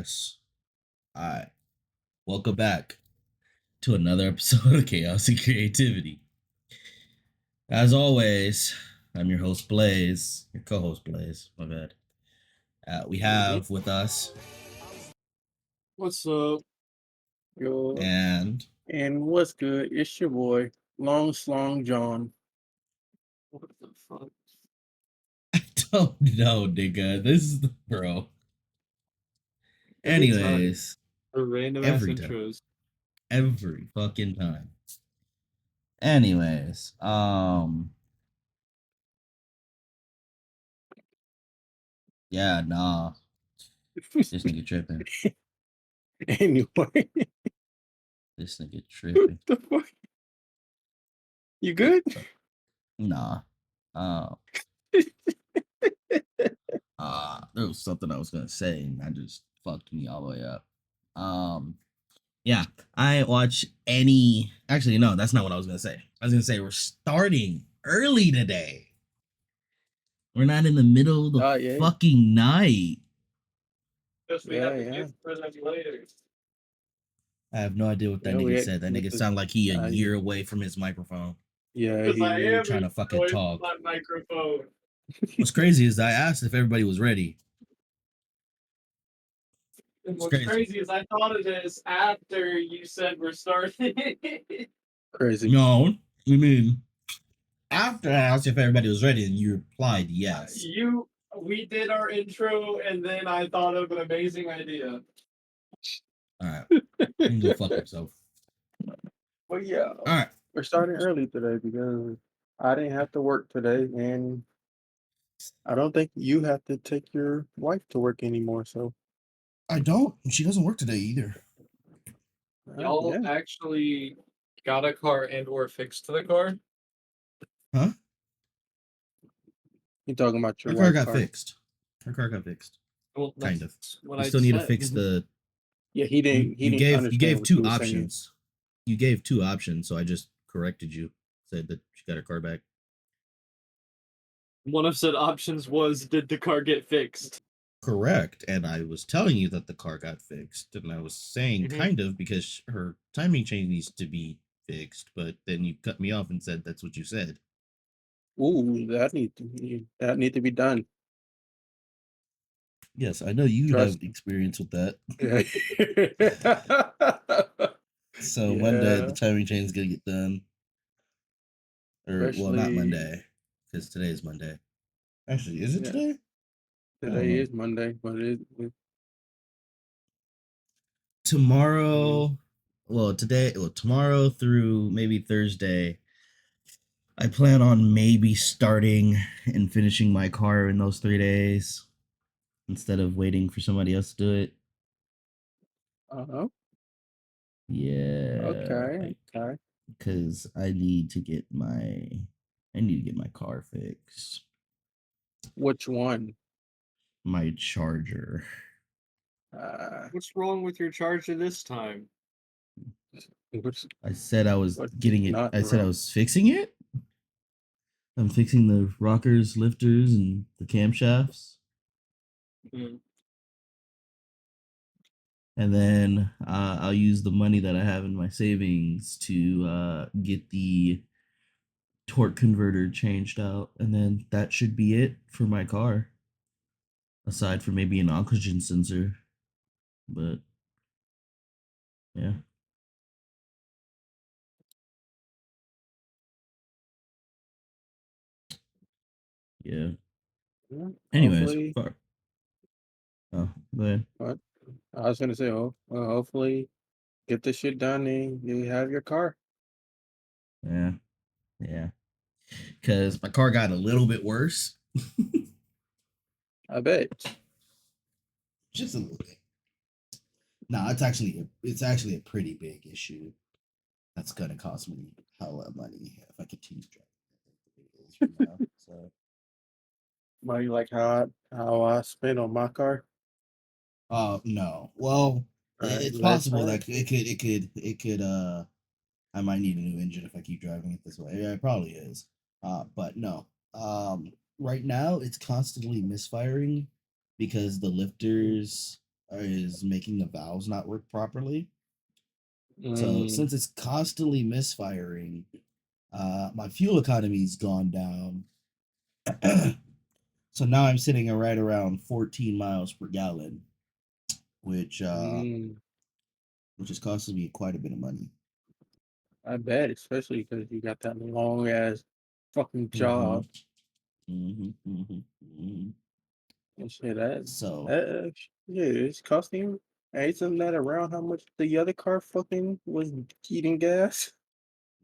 Yes. All right. Welcome back to another episode of Chaos and Creativity. As always, I'm your host Blaez, your co-host Blaez. My bad. We have with us What's up, yo? and And what's good? It's your boy, Long Slong John. What the fuck? I don't know, nigga. This is the bro. Every time, Anyways, the random ass every time, intros. every fucking time. Anyways, yeah, nah, this nigga tripping. Anyway, This nigga what tripping. the fuck? You good? Nah. Uh, there was something I was gonna say, and I just fucked me all the way up. Yeah, I watch any. Actually, no, that's not what I was gonna say. I was gonna say we're starting early today. We're not in the middle of the Yeah. fucking night. Because we have to get for them later. I have no idea what that Yeah, nigga we said. That nigga sound like he a year away from his microphone. yeah, Because I am trying to fucking talk. My microphone. What's crazy is I asked if everybody was ready. And what's crazy is I thought of this after you said we're starting. Crazy. No, I mean after I asked if everybody was ready, and you replied yes. We did our intro, and then I thought of an amazing idea. All right, you can go fuck yourself. Well, yeah. All right, We're starting early today because I didn't have to work today, and I don't think you have to take your wife to work anymore. So, I don't. She doesn't work today either. Y'all actually got a car and/or fixed the car? Huh? You talking about your Her car wife's got car? fixed. Her car got fixed. Well, Kind of. that's what You I still need to said. fix the. Yeah, he You didn't. He you didn't gave understand what you two were saying. options. You gave two options, so I just corrected you. Said that she got her car back. One of said options was, did the car get fixed? Correct, and I was telling you that the car got fixed, and I was saying kind of because her timing chain needs to be fixed, but then you cut me off and said that's what you said. Ooh, that need to be done. Yes, I know you Trust have experience with that. Yeah. So Monday the timing chain is gonna get done. Or well, not Monday, because today is Monday. Actually, is it today? Today is Monday, but it is tomorrow. Tomorrow through maybe Thursday. I plan on maybe starting and finishing my car in those 3 days instead of waiting for somebody else to do it. Uh-huh. Yeah. Okay. Because I need to get my car fixed. Which one? My charger. What's wrong with your charger this time? I said I was getting it. I said I was fixing it. I'm fixing the rockers, lifters, and the camshafts. Mm. And then I'll use the money that I have in my savings to get the torque converter changed out, and then that should be it for my car. Aside from maybe an oxygen sensor, but yeah. Yeah. Anyways, oh, go ahead. What? I was gonna say, hopefully get this shit done and you have your car. Yeah. Because my car got a little bit worse. I bet. Just a little bit. No, it's actually a pretty big issue. That's gonna cost me hella money if I continue driving. So. Money like how I spent on my car. No. Well, it's possible that it could. I might need a new engine if I keep driving it this way. Yeah, it probably is. But no. Right now it's constantly misfiring because the lifters is making the valves not work properly. So Mm, since it's constantly misfiring, my fuel economy's gone down. So now I'm sitting at right around 14 miles per gallon, which uh, mm, which is costing me quite a bit of money. I bet, especially because you got that long ass fucking Mm-hmm. job Mm-hmm. Mm-hmm. Mm-hmm. and shit. That So that yeah, it's costing you. Isn't that around how much the other car fucking was eating gas?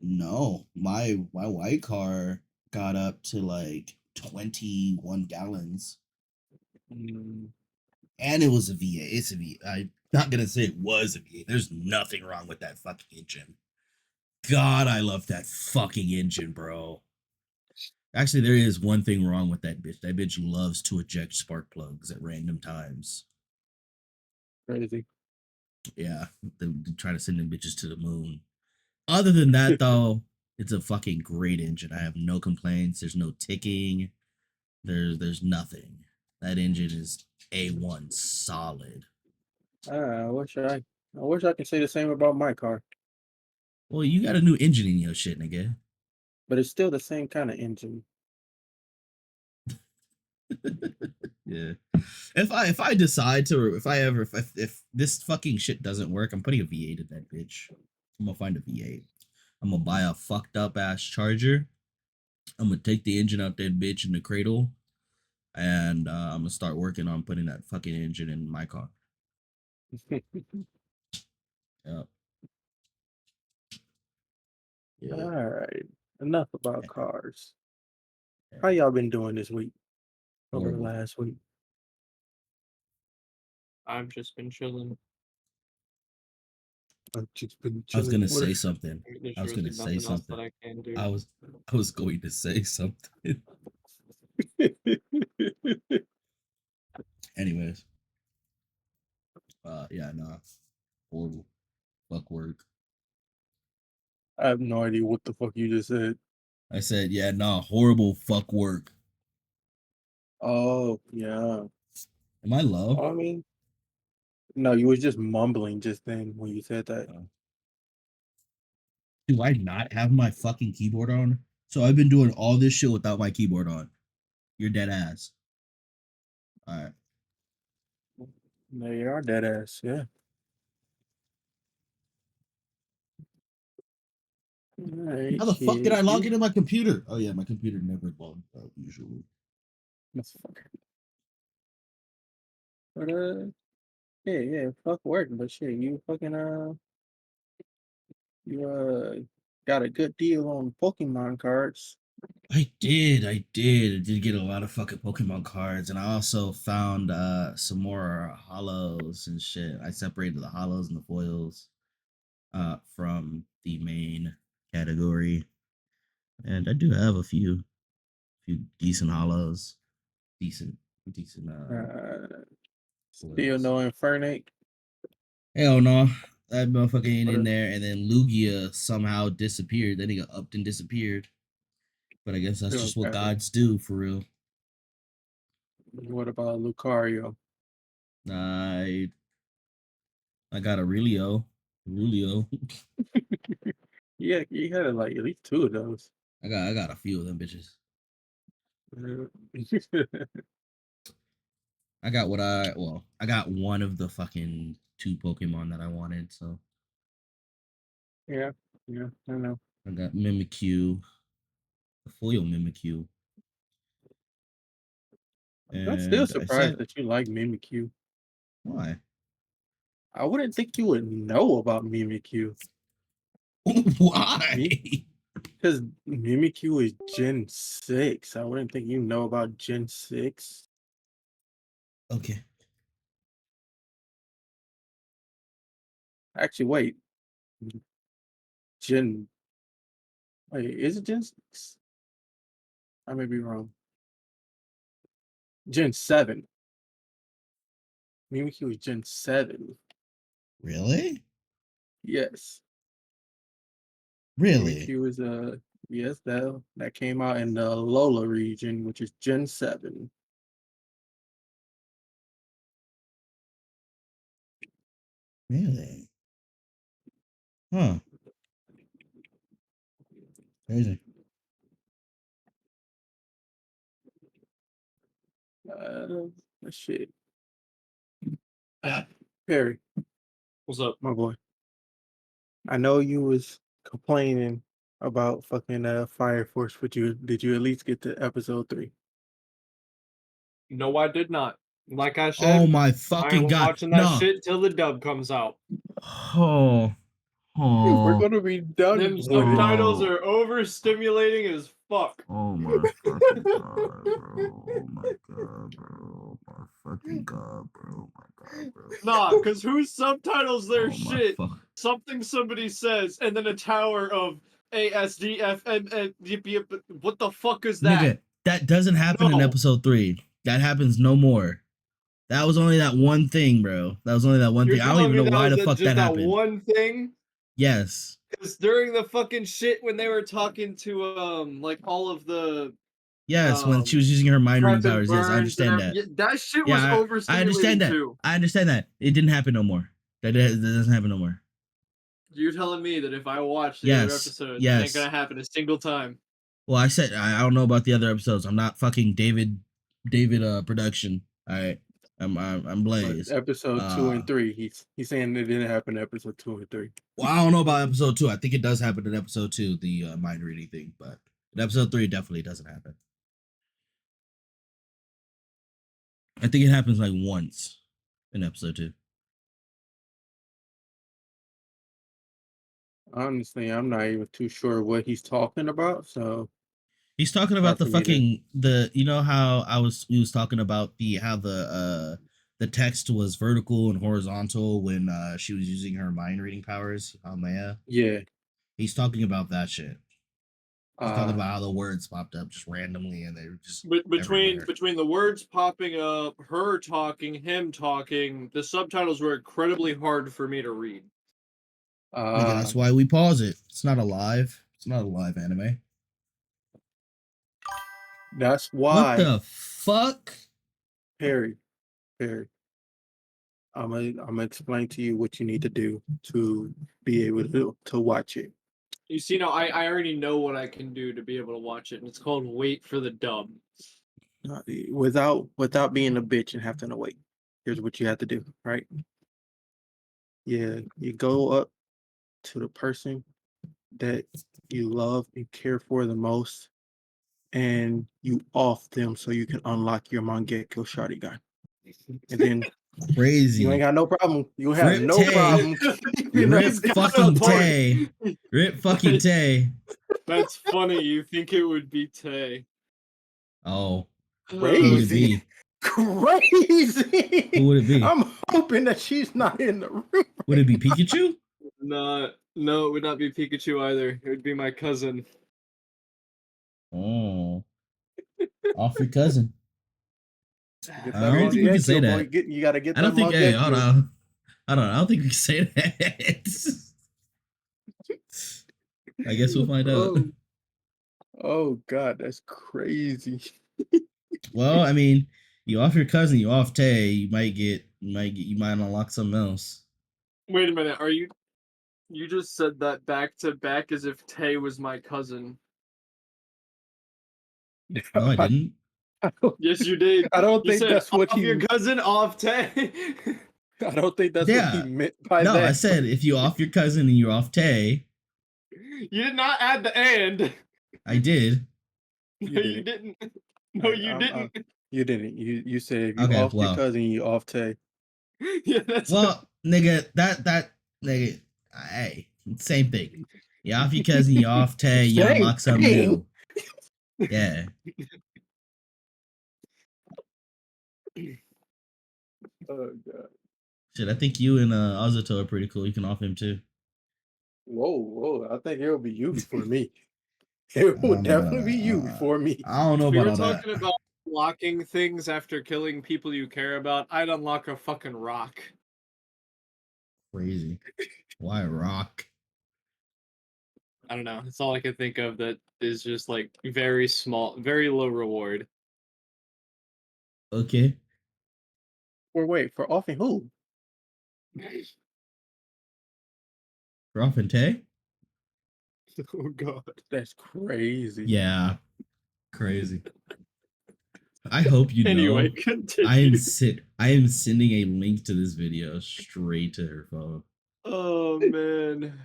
no, my white car got up to like 21 gallons, Mm, and it was a V8. It's a V. I'm not gonna say it was a V8. There's nothing wrong with that fucking engine. God, I love that fucking engine, bro. Actually, there is one thing wrong with that bitch. That bitch loves to eject spark plugs at random times. crazy. Yeah, they try to send them bitches to the moon. Other than that, though, it's a fucking great engine. I have no complaints. There's no ticking. There's nothing. That engine is A1 solid. I wish I could say the same about my car, Well, you got a new engine in your shit, nigga. but it's still the same kind of engine. Yeah. If I decide to, if I ever if this fucking shit doesn't work, I'm putting a V8 in that bitch. I'm gonna find a V8. I'm gonna buy a fucked up ass charger. I'm gonna take the engine out that bitch in the cradle, and I'm gonna start working on putting that fucking engine in my car. Yeah, All yeah, right, enough about yeah, cars. How yeah. y'all been doing this week? Over the Horrible. last week? I've just been chilling. I've just been I was chilling. gonna What? say something. I mean, there's I was really gonna say nothing else something. that I can do. I was I was going to say something. Anyways, yeah, nah, horrible. Fuck work. I have no idea what the fuck you just said. I said, yeah, nah, horrible fuck work. Oh yeah. Am I low? I mean, no, you was just mumbling just then when you said that. Uh, do I not have my fucking keyboard on? So I've been doing all this shit without my keyboard on. You're dead ass. All right. No, you are dead ass. Yeah. All right. How the fuck did I Shit. log You. into my computer? Oh yeah, my computer never logged out usually. Motherfucker. But yeah, yeah. Fuck work, but shit, you got a good deal on Pokemon cards. I did get a lot of fucking Pokemon cards, and I also found some more hollows and shit. I separated the hollows and the foils from the main category. And I do have a few decent hollows, decent decent Uh, Still foils. no Infernape. Hell no. That motherfucker ain't What in a there, and then Lugia somehow disappeared. Then he got upped and disappeared. But I guess that's just what okay. gods do for real. What about Lucario? I I got a Rulio. Yeah, you had like at least two of those. I got a few of them bitches. Uh, I got what I got one of the fucking two Pokemon that I wanted. So yeah, yeah, I know. I got Mimikyu, the foil Mimikyu, I'm still and I surprised said, that you like Mimikyu. why? I wouldn't think you would know about Mimikyu. Why? Me, because Mimikyu is Gen 6. I wouldn't think you know about Gen 6. Okay. Actually, wait. Gen, wait, is it Gen 6? I may be wrong. Gen 7. Mimikyu is Gen 7. Really? Yes. Really? Mimikyu is yes, that came out in the Lola region, which is Gen 7. Really? Huh. Crazy. Shit. Perry, What's up? my boy. I know you was complaining about fucking Fire Force, but did you at least get to episode 3? No, I did not. Like I Oh said, my I fucking ain't god. watching that No. shit till the dub comes out. Oh. We're Oh. gonna be done Them with it. subtitles are overstimulating as fuck. Oh my fucking god, bro. Oh my god, bro. Oh my fucking god, bro. Oh my god, bro. Nah, cause who subtitles their Oh my shit? fuck. Something somebody says, and then a tower of ASDFM. Yip, yip, what the fuck is that? Nigga, that doesn't happen in No, episode 3. That happens no more. That was only that one thing, bro. That was only that one you're thing. I don't telling even me know that why was the fuck just that that happened. one thing? Yes. Because during the fucking shit when they were talking to like all of the Yes, when she um was using her mind reading prep and powers. Yes, I burns and understand that. that shit was Yeah, I understand overstimulating that. too. I understand that. It didn't happen no more. That doesn't happen no more. You're telling me that if I watch the other Yes. episodes, it ain't Yes. gonna happen a single time. Well, I said I don't know about the other episodes. I'm not fucking David production. All right. I'm But Blaze. episode 2 and 3, he's saying it didn't happen in episode 2 and 3. Well, I don't know about episode 2. I think it does happen in episode 2, the mind reading thing, but in episode 3 it definitely doesn't happen. I think it happens like once in episode 2. Honestly, I'm not even too sure what he's talking about, so He's talking hard about the for me to. fucking the you know how we was talking about how the text was vertical and horizontal when she was using her mind reading powers on Leia. Yeah. He's talking about that shit. He's talking Uh, about how the words popped up just randomly and they were just But everywhere. between the words popping up, her talking, him talking, the subtitles were incredibly hard for me to read. Nigga, uh, that's why we pause it. It's not a live. It's not a live anime. that's What why the fuck? Perry, Perry. I'm gonna explain to you what you need to do to be able to watch it. You see, now I already know what I can do to be able to watch it, and it's called wait for the dub. Without being a bitch and having to wait. Here's what you have to do, right? Yeah, you go up to the person that you love and care for the most, and you off them so you can unlock your Mangekyo Sharingan. And then you ain't Crazy. got no problem. You have Rip no Tay. problem keeping Rip us He's got fucking a point. Tay. Rip fucking Tay. That's funny. You think it would be Tay? Oh, who would it crazy. be? Crazy. Who would it be? I'm hoping that she's not in the room. Would it be Pikachu? No, it would not be Pikachu either. It would be my cousin. Oh, off your cousin. Get I that don't think we can say Mangekyo, boy. that. You gotta get I that don't think. Hey, hold Mangekyo. on. I don't know. I don't think we can say that. I guess we'll find out. Oh God, that's crazy. Well, I mean, you off your cousin, you off Tay, you might unlock something else. Wait a minute. You just said that back to back as if Tay was my cousin. No, I didn't. Yes, you did. I don't You think said that's what off your he. cousin, off Tay. I don't think that's what he Yeah. meant by No, I that. said if you off your cousin and you're off Tay, You did not add the and. I did. You No, you didn't. didn't. No, you I'm, didn't. you didn't. You said if you Okay, off your well, cousin, you off Tay. Yeah, that's nigga, that nigga, hey, same thing. You off your cousin, you off Tay, you Same unlock something thing. new. Yeah. Oh God. Shit, I think you and Azuto are pretty cool. You can off him too. Whoa. I think it'll be you before me. It I will don't know about definitely be you before me. I don't know If we about were all that. talking about unlocking things after killing people you care about, I'd unlock a fucking rock. Crazy. Why rock? I don't know. It's all I can think of that is just like very small, very low reward. Okay. Or wait, for offing who? Ruff and Tay? Oh god. That's crazy. Yeah, crazy. I hope you Anyway, know. I am continue. I am sending a link to this video straight to her phone. Oh man.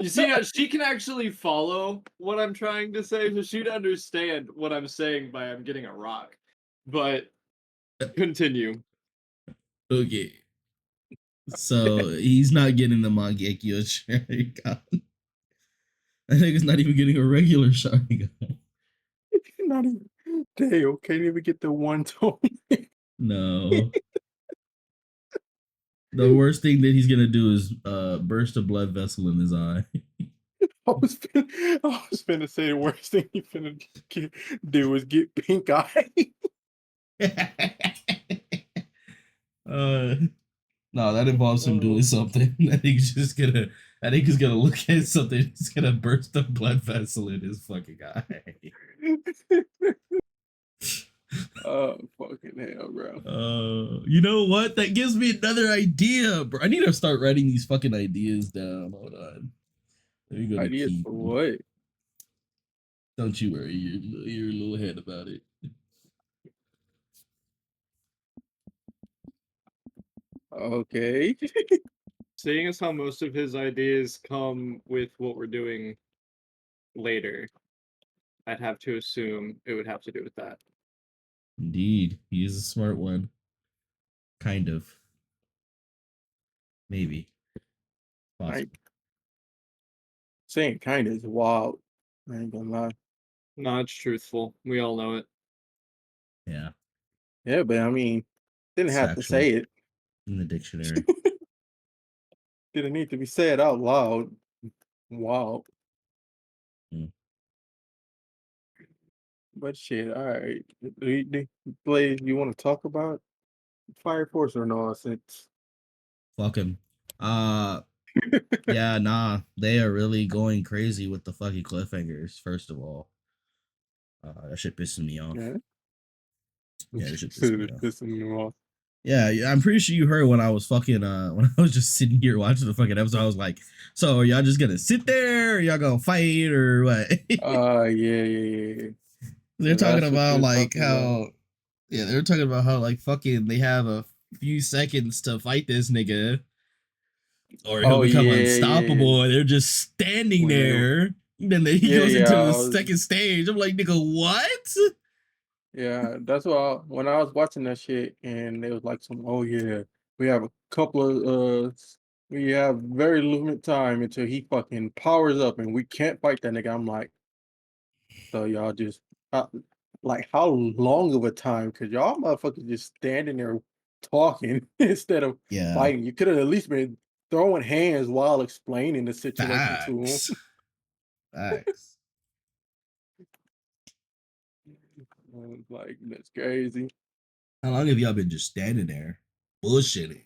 You see, she can actually follow what I'm trying to say, so she'd understand what I'm saying by I'm getting a rock. But continue. Okay. So he's not getting the Mangekyo Sharingan. I think it's not even getting a regular Sharingan. Not even. Damn, can't even get the one tone. No. The worst thing that he's gonna do is burst a blood vessel in his eye. I was finna say the worst thing you finna do is get pink eye. uh no, that involves him doing Oh. something. I think he's gonna look at something, he's gonna burst a blood vessel in his fucking eye. Oh fucking hell, bro. You know what? That gives me another idea, bro. I need to start writing these fucking ideas down. Hold on. Let me go to Ideas Keith. for what? Don't you worry, you're a little head about it. Okay. Seeing as how most of his ideas come with what we're doing later, I'd have to assume it would have to do with that. Indeed, he is a smart one. Kind of. Maybe. Possible. Like saying kind of is wild. I ain't gonna lie. No, it's truthful. We all know it. Yeah. Yeah, but I mean, didn't It's have to actual say it. in the dictionary. Didn't need to be said out loud. Wow. Mm. But shit, all right. Blaze, you want to talk about Fire Force or nonsense? Fuck him. Uh yeah, nah. They are really going crazy with the fucking cliffhangers, first of all. That shit pissing me off. Yeah. Yeah, that shit pissing me off. Pissing me off. Yeah, I'm pretty sure you heard when I was fucking when I was just sitting here watching the fucking episode. I was like, "So are y'all just gonna sit there? Or y'all gonna fight or what?" Yeah. They're Yeah, talking that's what about you're like talking about. how, yeah, they're talking about how like fucking they have a few seconds to fight this nigga, or he'll Oh become yeah. unstoppable, and they're just standing When they, there. Then he yeah, goes yeah, into the second stage. I'm like, nigga, what? yeah. That's why when I was watching that shit, and they was like some, oh yeah, we have a couple of we have very limited time until he fucking powers up, and we can't fight that nigga. I'm like, so y'all just uh, like how long of a time? Cause y'all motherfuckers just standing there talking instead of Yeah, fighting. You could have at least been throwing hands while explaining the situation to him. facts, facts. Like that's crazy. How long have y'all been just standing there bullshitting?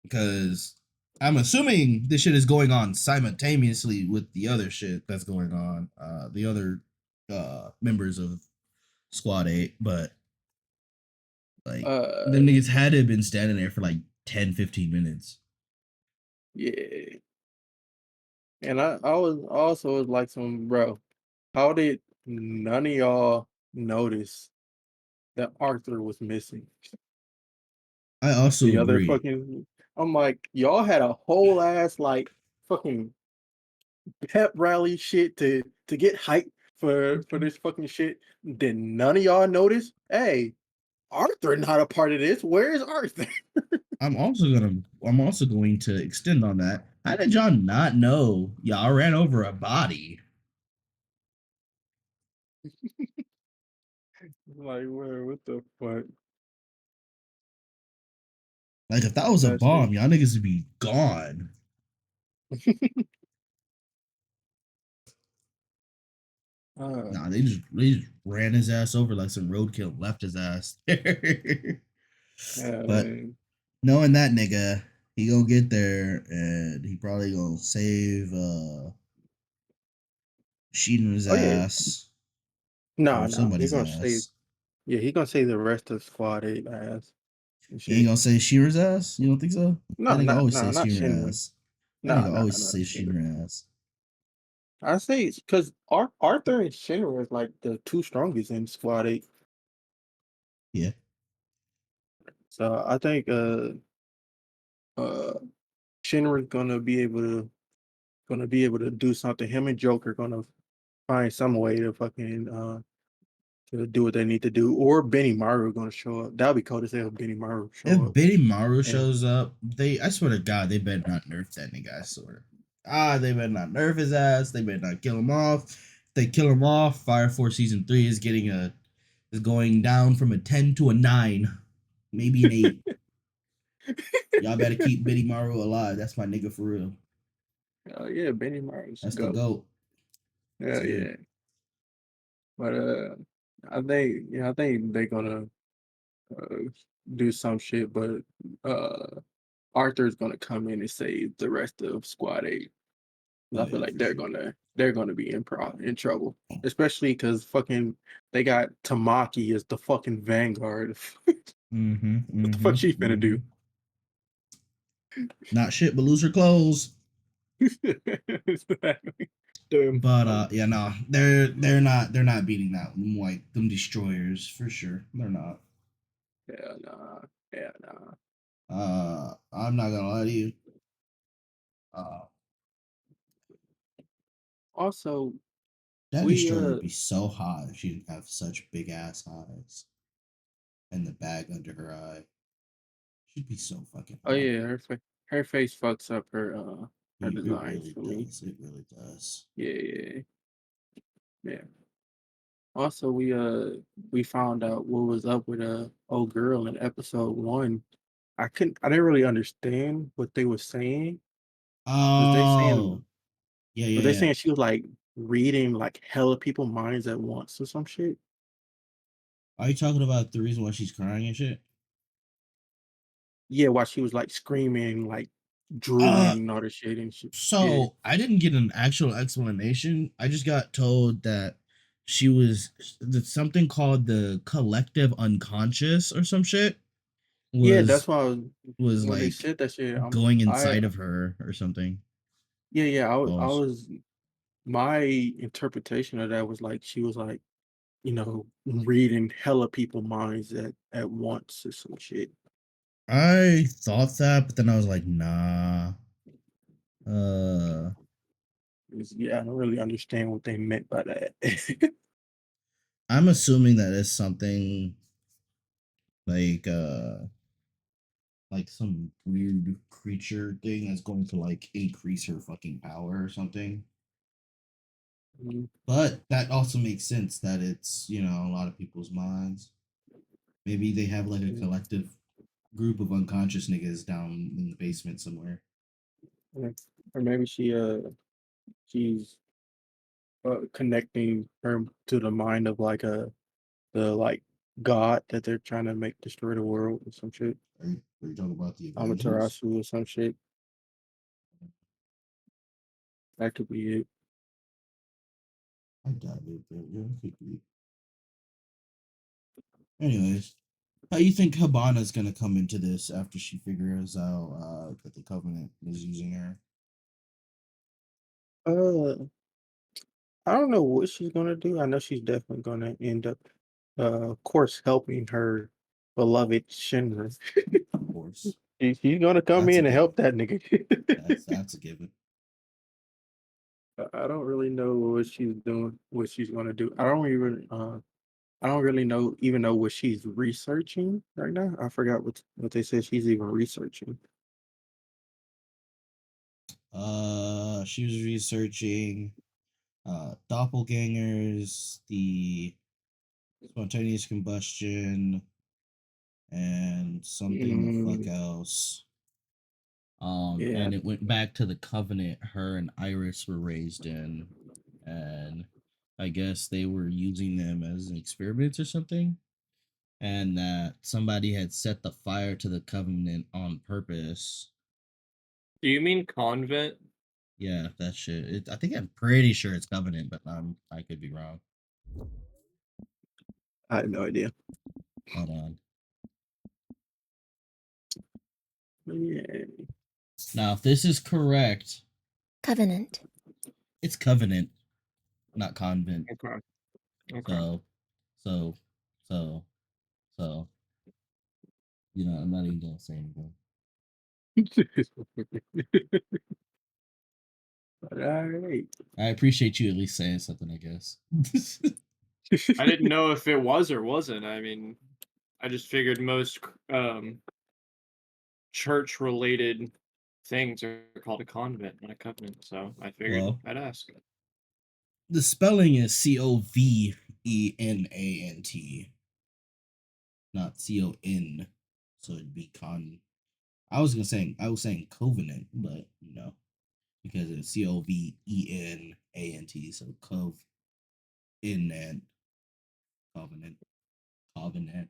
Because I'm assuming this shit is going on simultaneously with the other shit that's going on. The other members of Squad 8, but like Uh, them niggas had to have been standing there for like 10, 15 minutes. yeah. And I was also was like some bro. How did none of y'all notice that Arthur was missing? I also The other agree. fucking, I'm like, y'all had a whole ass like fucking pep rally shit to get hype for this fucking shit. Did none of y'all notice? Hey, Arthur not a part of this. Where is Arthur? I'm also going to extend on that. How did y'all not know y'all ran over a body? Like, where? What the fuck? Like if that was a That shit. bomb, y'all niggas would be gone. Uh, Nah, they just ran his ass over like some roadkill, left his ass. yeah, But man. knowing that nigga, he gonna get there and he probably gonna save Sheena's Oh yeah. ass No, or no. He somebody's gonna save. ass. Yeah, he gonna save the rest of Squad 8 ass and He ain't shit. gonna say Sheena's ass? You don't think so? No, That nigga not always no, says not Sheena's Shinra. ass. That Nah, nigga nah, always nah. say Shinra ass. I say because Arthur and Shinra is like the two strongest in Squad 8. Yeah. So I think uh Shinra's gonna be able to do something. Him and Joker gonna find some way to fucking to do what they need to do. Or Benny Maru gonna show up. That'll be cool to say if Benny Maru show If up. Benny Maru And shows up, I swear to God, they better not nerf that nigga. I swear. They better not nerf his ass. They better not kill him off. If they kill him off, Fire Force Season 3 is going down from a 10 to a 9. Maybe an 8. Y'all better keep Benny Maru alive. That's my nigga for real. yeah, Benny Maru's That's the go. GOAT. That's Yeah, it. yeah. But I think they're gonna uh, do some shit. But Arthur's gonna come in and save the rest of Squad 8. Oh I feel yeah, like for they're sure. gonna be in trouble, especially because fucking they got Tamaki as the fucking vanguard. Mm-hmm. What the fuck Mm-hmm. she finna Mm-hmm. do? Not shit, but lose her clothes. Exactly. Damn. But yeah, no, they're not beating that. Them like them destroyers for sure. They're not. Yeah, nah. Yeah, nah. I'm not gonna lie to you. Uh, Also, that we destroyer would be so hot if she didn't have such big ass eyes and the bag under her eye. She'd be so fucking oh hot. yeah, her face fucks up her It designs really for me. does. It really does. Yeah, yeah, yeah. Also, we found out what was up with a old girl in episode 1. I didn't really understand what they were saying. Was they Oh, saying yeah, was yeah, they yeah. saying she was like reading like hella people minds at once or some shit? Are you talking about the reason why she's crying and shit? Yeah, while she was like screaming, like drooling Uh, and all this shit and shit. Yeah. so I didn't get an actual explanation. I just got told that she was that something called the collective unconscious or some shit Yeah, that's was why was when they like said that shit, going I inside of her or something. yeah, I Pause. was my interpretation of that was like she was like, reading hella people minds at once or some shit. I thought that, but then I was like, nah. Uh, Yeah, I don't really understand what they meant by that. I'm assuming that is something like like some weird creature thing that's going to like increase her fucking power or something. Mhm. But that also makes sense that it's, a lot of people's minds. Maybe they have like a collective group of unconscious niggas down in the basement somewhere. Yeah. Or maybe she's connecting her to the mind of like the like god that they're trying to make destroy the world or some shit. Are you talking about the Avengers? Amaterasu or some shit. That could be it. I doubt it, but yeah, it could be. Anyways, how you think Habana's gonna come into this after she figures out that the Covenant is using her? Uh, I don't know what she's gonna do. I know she's definitely gonna end up, of course, helping her beloved Shinra. Of course, She's gonna come that's a in and given. help that nigga. That's a given. I don't really know what she's doing, what she's gonna do. I don't really know what she's researching right now. I forgot what they said she's even researching. She was researching doppelgangers, the spontaneous combustion, and something the fuck Mm, else. yeah, And it went back to the Covenant her and Iris were raised in, and I guess they were using them as experiments or something, and that somebody had set the fire to the Covenant on purpose. Do you mean convent? Yeah, that shit. I think I'm pretty sure it's Covenant, but I could be wrong. I have no idea. Hold on. Yeah. Now, if this is correct, Covenant. it's covenant, not convent. Okay. Okay. So, so, I'm not even gonna say anything. All right. I appreciate you at least saying something, I guess. I didn't know if it was or wasn't. I mean, I just figured most church related things are called a convent, not a covenant. So I figured Well, I'd ask. the spelling is Covenant, not Con. So it'd be con. I was saying covenant, but because it's Covenant, so covenant, covenant, covenant,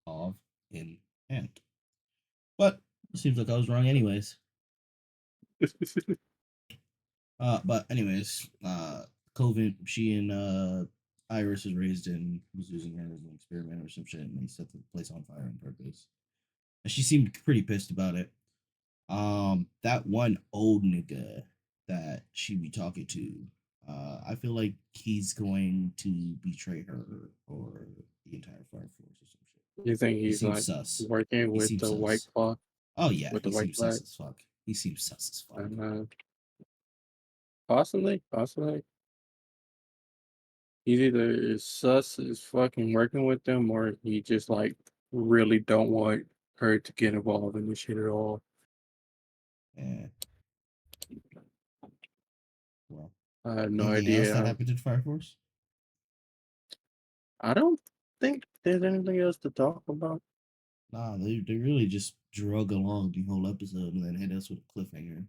covenant. But it seems like I was wrong anyways. But anyways, Covent, she and Iris was raised in, was using her as an experiment or some shit, and they set the place on fire on purpose. And she seemed pretty pissed about it. That one old nigga that she be talking to, I feel like he's going to betray her or the entire fire force or some shit. You think He he's seems like sus. working He with seems the white sus. cloth, Oh yeah, with the he white seems sus flag? as fuck. He seems sus as fuck. Possibly. He's either sus is fucking working with them, or he just like really don't want her to get involved in this shit at all. Yeah. Well, I have no anything else that idea. happened to the fire force? I don't think there's anything else to talk about. Nah, they really just drug along the whole episode and then hit us with a cliffhanger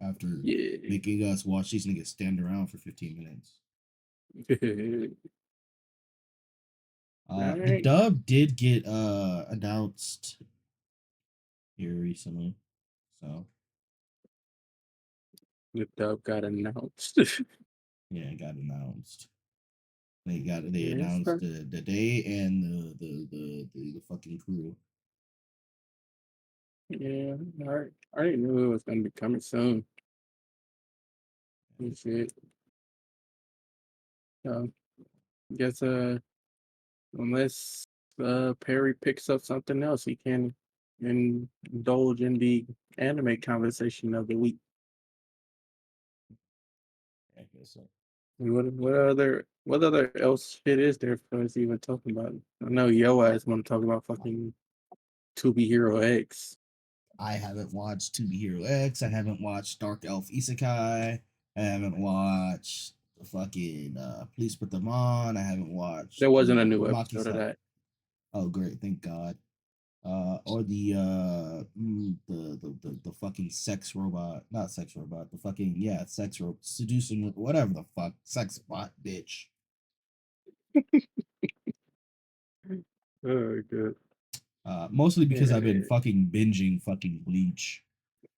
after Yeah. making us watch these niggas stand around for 15 minutes. The Alright. dub did get announced here recently, so The dub got announced. yeah, it got announced. They Yes, announced sir. the day and the fucking crew. Yeah, alright. I already knew it was gonna be coming soon. And shit. Guess unless Perry picks up something else, he can indulge in the anime conversation of the week. I guess so. What other else shit is there for us to even talking about? I know yo ass want to talk about fucking To Be Hero X. I haven't watched 2B Hero X. I haven't watched Dark Elf Isekai. I haven't watched the fucking Please Put Them On. I haven't watched There wasn't a the new episode of Maki-san. that. Oh great, thank God. Or the fucking sex robot, not sex robot, the fucking sex robot, seducing whatever the fuck, sex bot bitch. Oh, good. Mostly because I've been Yeah. fucking binging fucking Bleach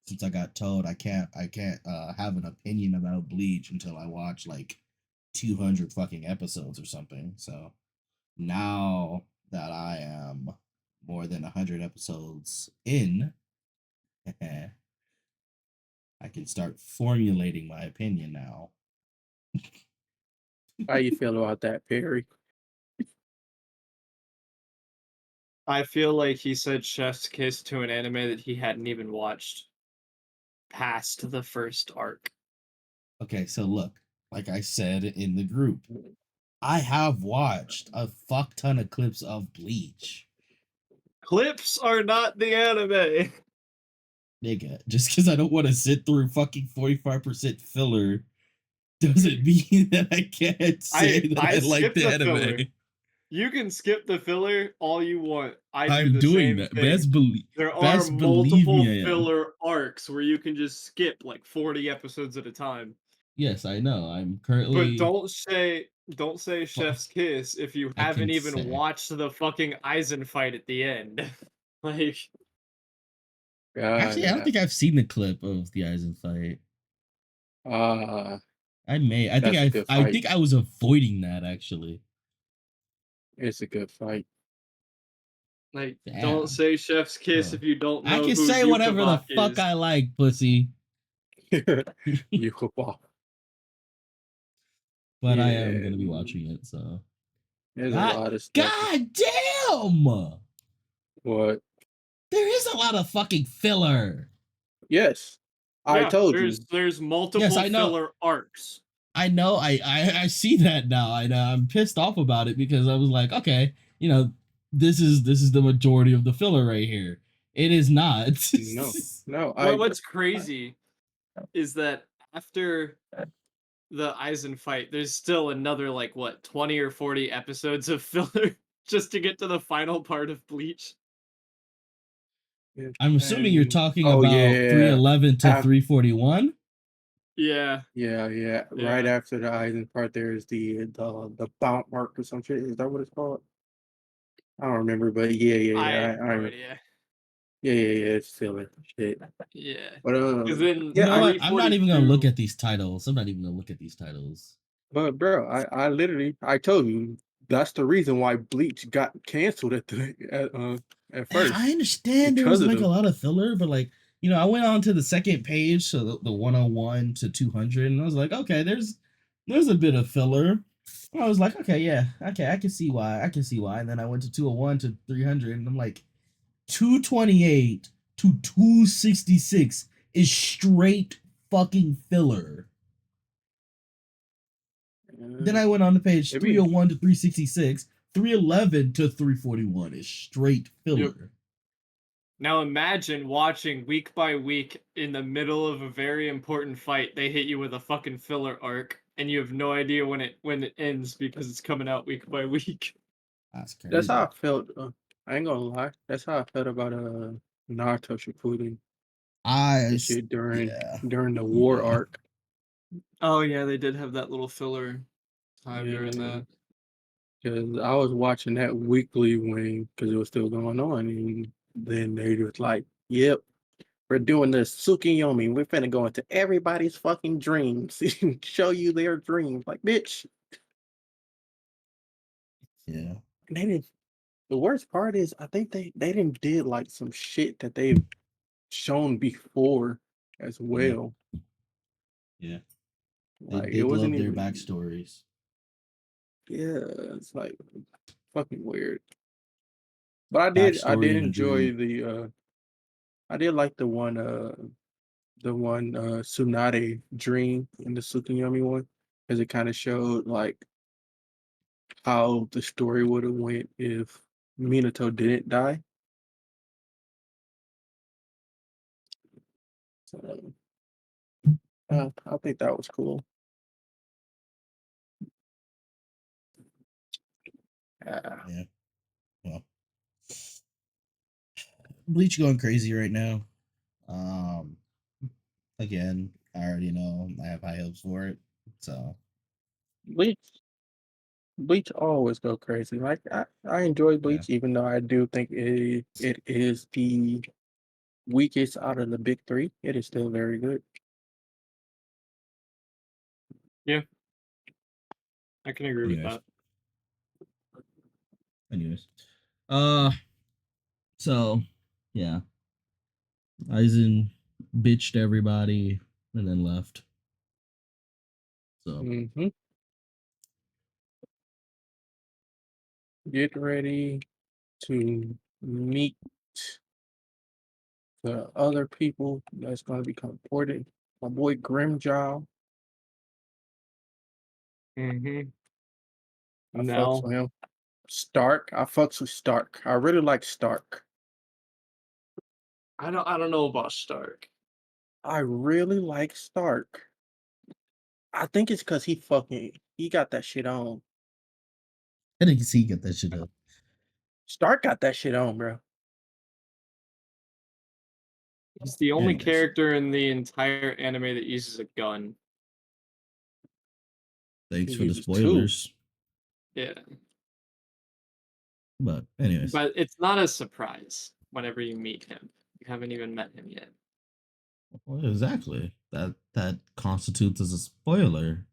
since I got told I can't have an opinion about Bleach until I watch like 200 fucking episodes or something. So now that I am more than 100 episodes in, I can start formulating my opinion now. How you feel about that, Perry? I feel like he said Chef's Kiss to an anime that he hadn't even watched past the first arc. Okay, so look, like I said in the group, I have watched a fuck ton of clips of Bleach. Clips are not the anime. Nigga, just because I don't want to sit through fucking 45% filler doesn't mean that I can't say that I like skip the the anime. filler. You can skip the filler all you want. I do I'm the doing same that. thing. There are Best believe multiple me I am. filler arcs where you can just skip like 40 episodes at a time. Yes, I know. I'm But currently don't say fu- Chef's Kiss if you I haven't can even say. watched the fucking Aizen fight at the end. Like Actually, I don't Yeah. think I've seen the clip of the Aizen fight. I may. That's a good I fight. think I was avoiding that actually. It's a good fight. Like, Yeah. don't say chef's kiss Oh. if you don't I know can who say whatever the Yukabak fuck is. I like, pussy. You could walk. But I Yeah, am gonna be watching it, so there's a God, lot of stuff. God damn! What? There is a lot of fucking filler. Yes, I Yeah, told you. there's multiple Yes, I know. filler arcs. I know. I see that now. I know. I'm pissed off about it because I was like, okay, this is the majority of the filler right here. It is not. No, What's crazy is that after the Aizen fight, there's still another like what 20 or 40 episodes of filler just to get to the final part of Bleach. I'm assuming you're talking Oh, about yeah. 311 to 341. Yeah. Yeah. Right after the Eisen part, there's the bounce mark or some shit. Is that what it's called? I don't remember, but yeah. I have no idea. Yeah. It's silly shit. Yeah. But Because then You know what? I'm not even gonna look 342 at these titles. I'm not even gonna look at these titles. But bro, I literally told you that's the reason why Bleach got canceled at first. I understand there because was of like the- a lot of filler, but like I went on to the second page, so the 101 to 200, and I was like, okay, there's a bit of filler. I was like, okay, yeah, okay, I can see why. And then I went to 201 to 300, and I'm like, 228 to 266 is straight fucking filler. Then I went on to page It be- 301 to 366. 311 to 341 is straight filler. Now imagine watching week by week in the middle of a very important fight, they hit you with a fucking filler arc, and you have no idea when it ends because it's coming out week by week. That's crazy. That's how I felt. I ain't gonna lie. That's how I felt about Naruto Shippuden. I Shit during the war arc. Oh yeah, they did have that little filler time during that. Because I was watching that weekly because it was still going on, and then they was like, "Yep, we're doing this Tsukiyomi. We're finna go into everybody's fucking dreams and show you their dreams." Like, bitch. Yeah. And they didn't. The worst part is, I think they didn't did like some shit that they've shown before as well. Yeah. Like, They it love wasn't their even. backstories. Yeah, it's like fucking weird. But I did Backstory and a enjoy dream. I did like the one Tsunade dream in the Tsukuyomi one, because it kind of showed like how the story would have went if Minato didn't die. So I think that was cool. Yeah. Well, Bleach going crazy right now. Again, I already know I have high hopes for it. So Bleach always go crazy. Like, I enjoy Bleach, even though I do think it is the weakest out of the big three. It is still very good. Yeah. I can agree with Anyways. that. Anyways. So yeah. Aizen bitched everybody and then left. So Get ready to meet the other people that's going to become important. My boy Grimjaw, Mm-hmm. I fucks with him. Stark, I fucks with Stark. I really like Stark. I don't know about Stark. I really like Stark. I think it's because he got that shit on. I didn't see get that shit up. Stark got that shit on, bro. He's the only Anyways. character in the entire anime that uses a gun. Thanks He for the uses two. spoilers. Yeah. But anyways. But it's not a surprise whenever you meet him. You haven't even met him yet. Well, exactly. That constitutes as a spoiler.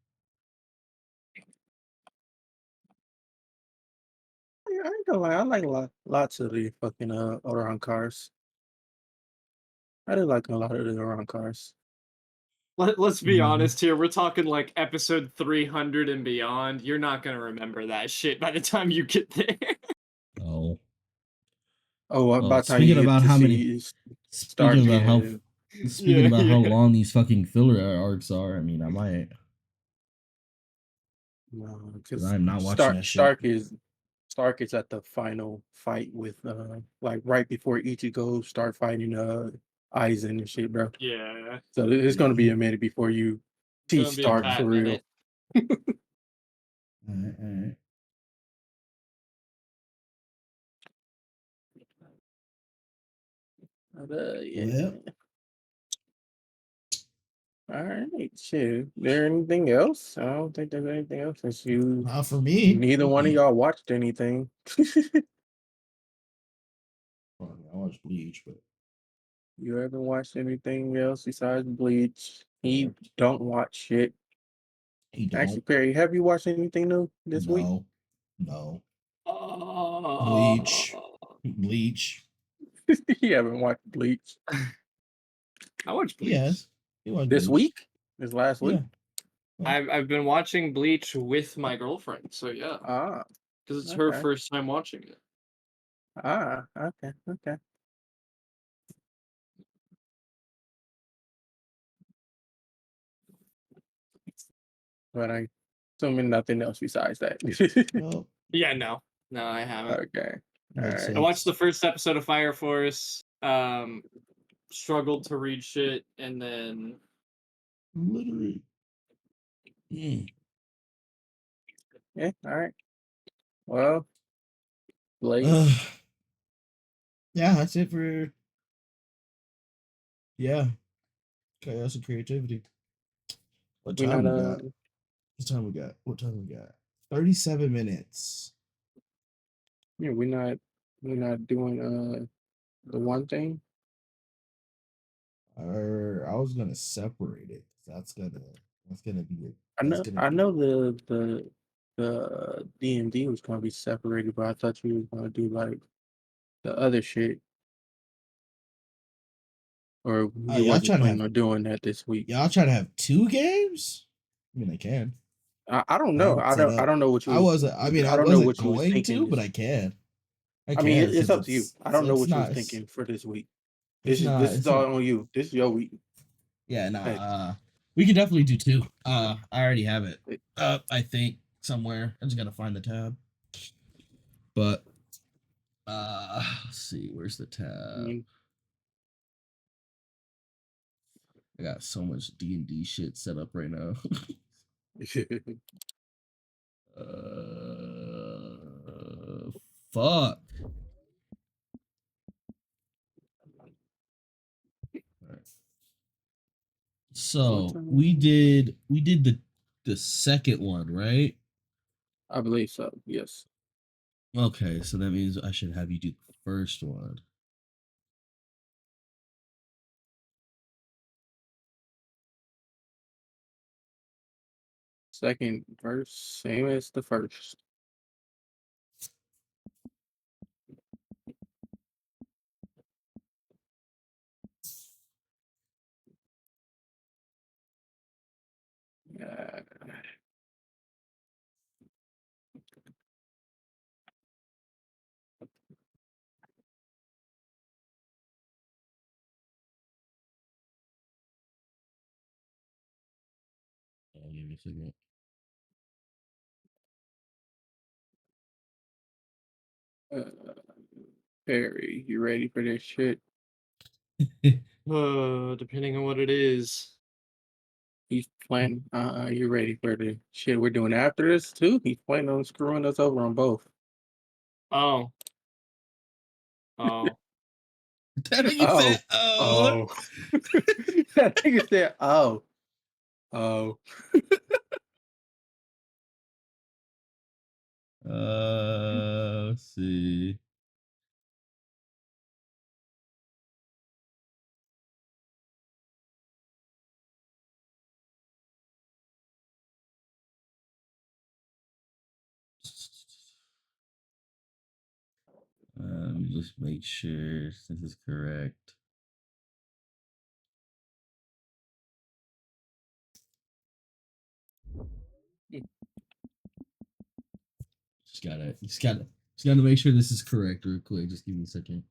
ain't gonna lie. I like lots of the fucking Oran cars. I do like a lot of the Oran cars. Let's be Mhm. honest here. We're talking like episode 300 and beyond. You're not gonna remember that shit by the time you get there. Oh. Oh, Well, by the time you get to see speaking Stark, about how yeah. speaking about how Yeah. long these fucking filler arcs are, I mean, I might, No, because because I'm not watching that shit. Stark is at the final fight with like right before Ichigo start fighting Aizen and shit, bro. Yeah. So it's gonna be a minute before you It's see gonna be a Stark for fat real. minute. All right, all right. But, yeah. Well, All right, shit. There anything else? I don't think there's anything else since you not for me. neither one of y'all watched anything. Well, I watched Bleach, but You haven't watched anything else besides Bleach. He don't watch shit. he Actually, don't. Perry, have you watched anything new this week? No, no. Bleach, Oh. Bleach. You haven't watched Bleach I watch Bleach. Yes, he watched this Bleach. week? This last Yeah. week? I've been watching Bleach with my girlfriend, so yeah, Ah, because it's her okay. first time watching it. Ah, okay, okay. But I'm assuming nothing else besides that. Well, Yeah, no, I haven't. Okay. All makes right. I watched the sense. first episode of Fire Force. Struggled to read shit, and then Literally. Yeah, all right. Well, Uh, Blaze, yeah, that's it for yeah. Chaos and creativity. What we time not we got? What time we got? What time we got? 37 minutes. yeah, we're not doing the one thing. Or I was gonna separate it. That's gonna be it. I That's know gonna I be know the DMD was gonna be separated, but I thought you was gonna do like the other shit, or oh, you wasn't planning on doing that this week. y'all trying to have two games? I mean I can. I don't I know. have it set I up. don't know what you I was wasn't I mean I I don't know wasn't what you was going thinking to, but this. I can. I I mean, can it's since up to you. I don't know what you was it's thinking for this week. it's not This is it's all not on you. This is your week. yeah, no, Hey, we can definitely do two. I already have it hey, up, I think, somewhere. I just gotta find the tab. But let's see, where's the I tab? mean, I got so much D&D shit set up right now. Fuck. Alright. what So time? we did the second one, right? I believe so. Yes. Okay, so that means I should have you do the first one. Second verse, same as the first. Uh, Give me a second. Perry, you ready for this shit? depending on what it is. He's planning. You ready for the shit we're doing after this too? He's planning on screwing us over on both. Oh, oh, That nigga Oh, said, oh. oh. That nigga said, oh, oh. Let's see. Let me just make sure this is correct. Just gotta make sure this is correct real quick. Just give me a second.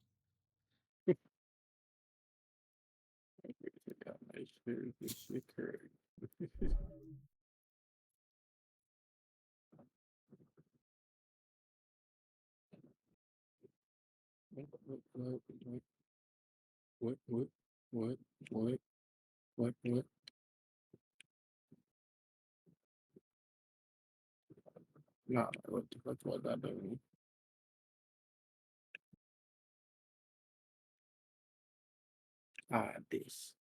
What? Nah, what the fuck was that doing? This.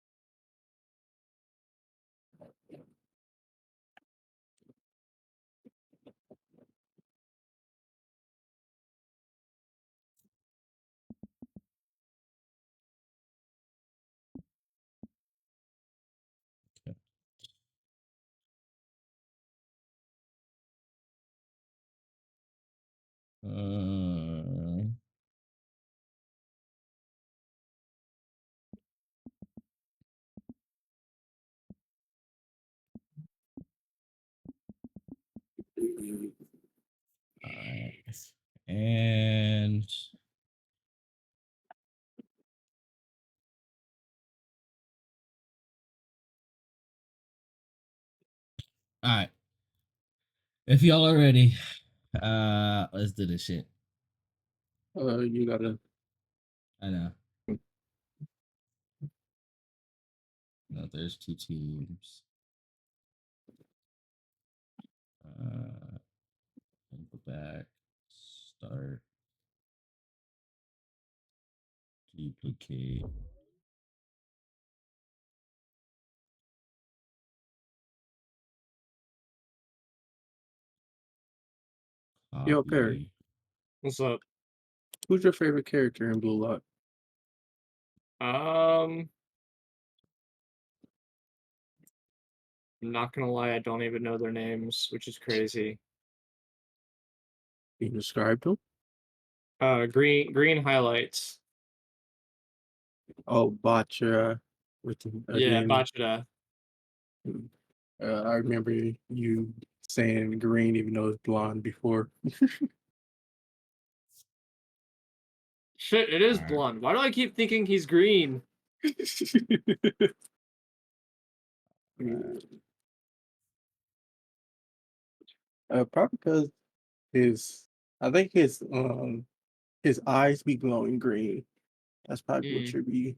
Uh, Alright. And alright. If y'all are ready, let's do this shit. You gotta. I know. No, there's 2 teams. Go back. Start. Duplicate. Yo, Perry. Copy. What's up? Who's your favorite character in Blue Lock? I'm not gonna lie, I don't even know their names, which is crazy. You described him? Green highlights. Oh, Batra. With Yeah, again. Bachata. I remember you saying green even though it's blonde before. Shit, it is Alright. blonde. Why do I keep thinking he's green? Probably because I think his eyes be glowing green. That's probably what Mm, should be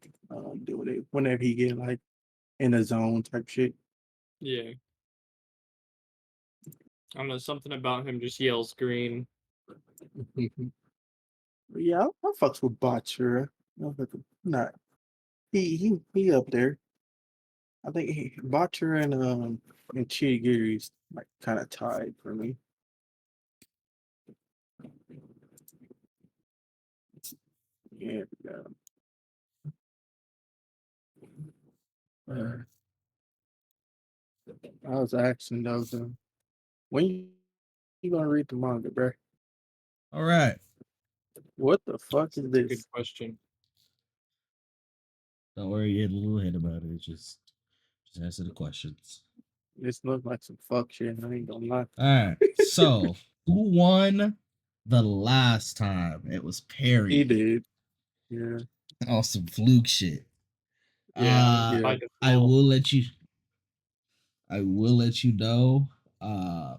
doing it whenever he get like in a zone type shit. yeah. I don't know, something about him just yells green. Yeah, I fucks with Botcher. Not he up there. I think Botcher and Chigiri's like kind of tied for me. Yeah. Uh, I was asking those when you gonna read the manga, bro? Alright. What the fuck is That's a good this? question. Don't worry, get a little hint about it. Just answer the questions. This looks like some fuck shit. I ain't gonna lie. Alright. So who won the last time? It was Perry. He did. Yeah. Oh, some fluke shit. Yeah, Yeah. by I default. will let you know.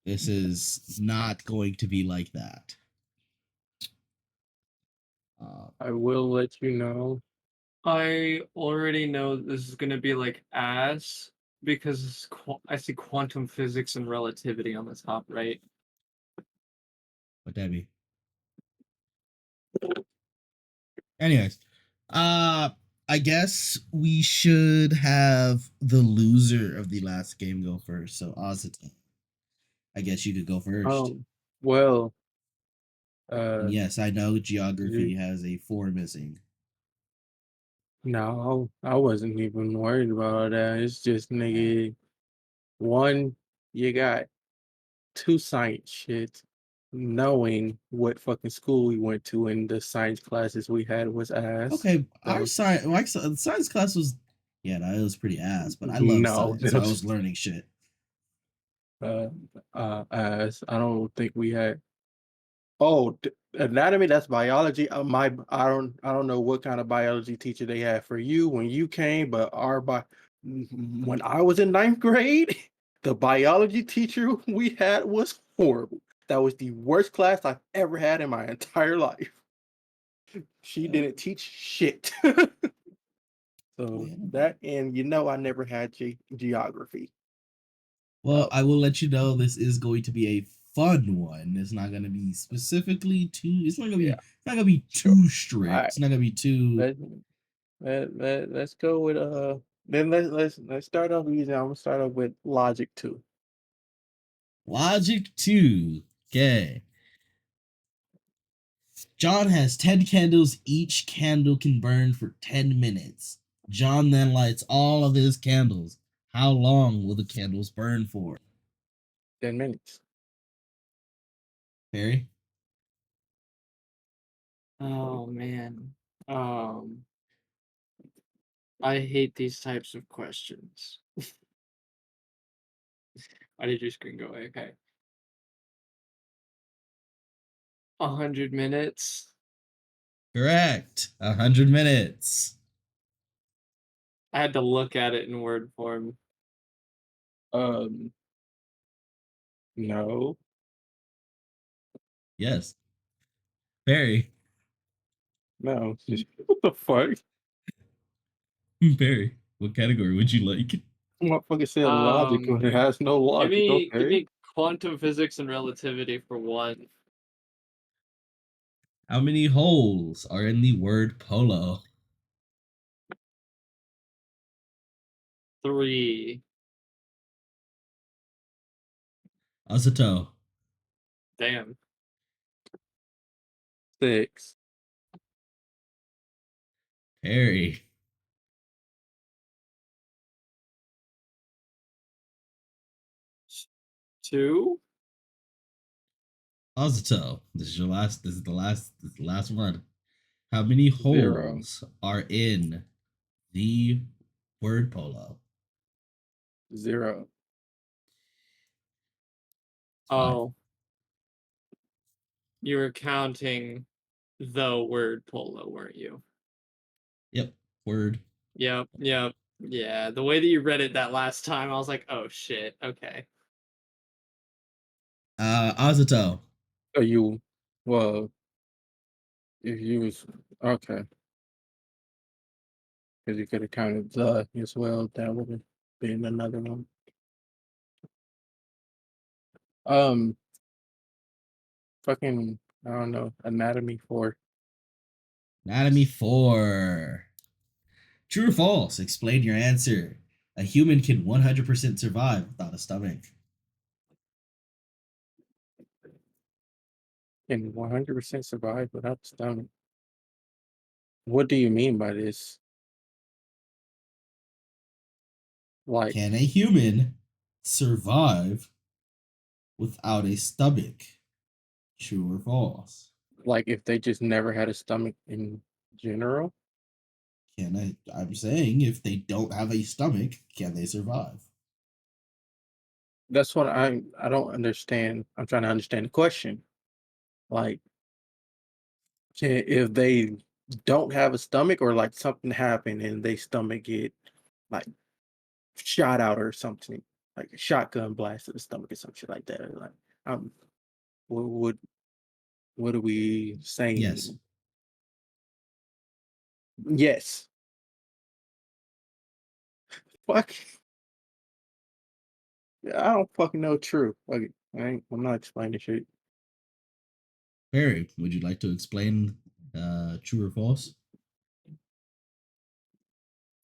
This is not going to be like that. I will let you know. I already know this is gonna be like ass because I see quantum physics and relativity on the top right. What that be? Anyways, I guess we should have the loser of the last game go first. So Azuto, I guess you could go first. Well, And yes, I know geography you- has a 4 missing. no, I wasn't even worried about all that. It's just nigga, one, you got two science shit. knowing what fucking school we went to and the science classes we had was ass. Okay, That our was- science class was, yeah, that was pretty ass. But I love No, science, so I was that's- learning shit. As I don't think we had. Oh, anatomy. That's biology. I don't know what kind of biology teacher they had for you when you came, but when I was in ninth grade, the biology teacher we had was horrible. That was the worst class I've ever had in my entire life. She didn't teach shit. So that, and I never had geography. Well, I will let you know this is going to be a fun one. It's not going to be specifically too. It's not going to be. Yeah. It's not going to be Sure. too strict. Alright. It's not going to be too. Let's go with Then let's start off easy. I'm gonna start off with logic 2. Logic 2. Okay. John has 10 candles. Each candle can burn for 10 minutes. John then lights all of his candles. How long will the candles burn for? 10 minutes. Barry? Oh man. I hate these types of questions. Why did your screen go away? Okay. 100 minutes. Correct. 100 minutes. I had to look at it in word form. No. Yes. Barry. No. What the fuck? Barry, what category would you like? Motherfucker said logic when it has no Give logic. me Okay. quantum physics and relativity for one. How many holes are in the word polo? 3. Azuto. Damn. 6. Barry. 2. Azuto. This is the last one. How many 0. holes are in the word polo? 0. Oh. You were counting the word polo, weren't you? Yep. Word. Yep. Yeah, the way that you read it that last time, I was like, oh shit, okay. Azuto. Are you? Well, if you was okay, because you could have counted the as well. That would have been another one. Um, fucking, I don't know. Anatomy 4. Anatomy 4. True or false? Explain your answer. A human can 100% survive without a stomach. And 100% survive without the stomach. What do you mean by this? Like, Can a human survive without a stomach? True or false? if they just never had a stomach in general? I'm saying if they don't have a stomach, can they survive? That's what I don't understand. I'm trying to understand the question. Like, if they don't have a stomach, or like something happened and they stomach get like shot out or something, like a shotgun blast to the stomach or some shit like that. Like, what would what are we saying? Yes. Yes. Fuck. I don't fucking know. True. Okay, I'm not explaining shit. Barry, would you like to explain true or false?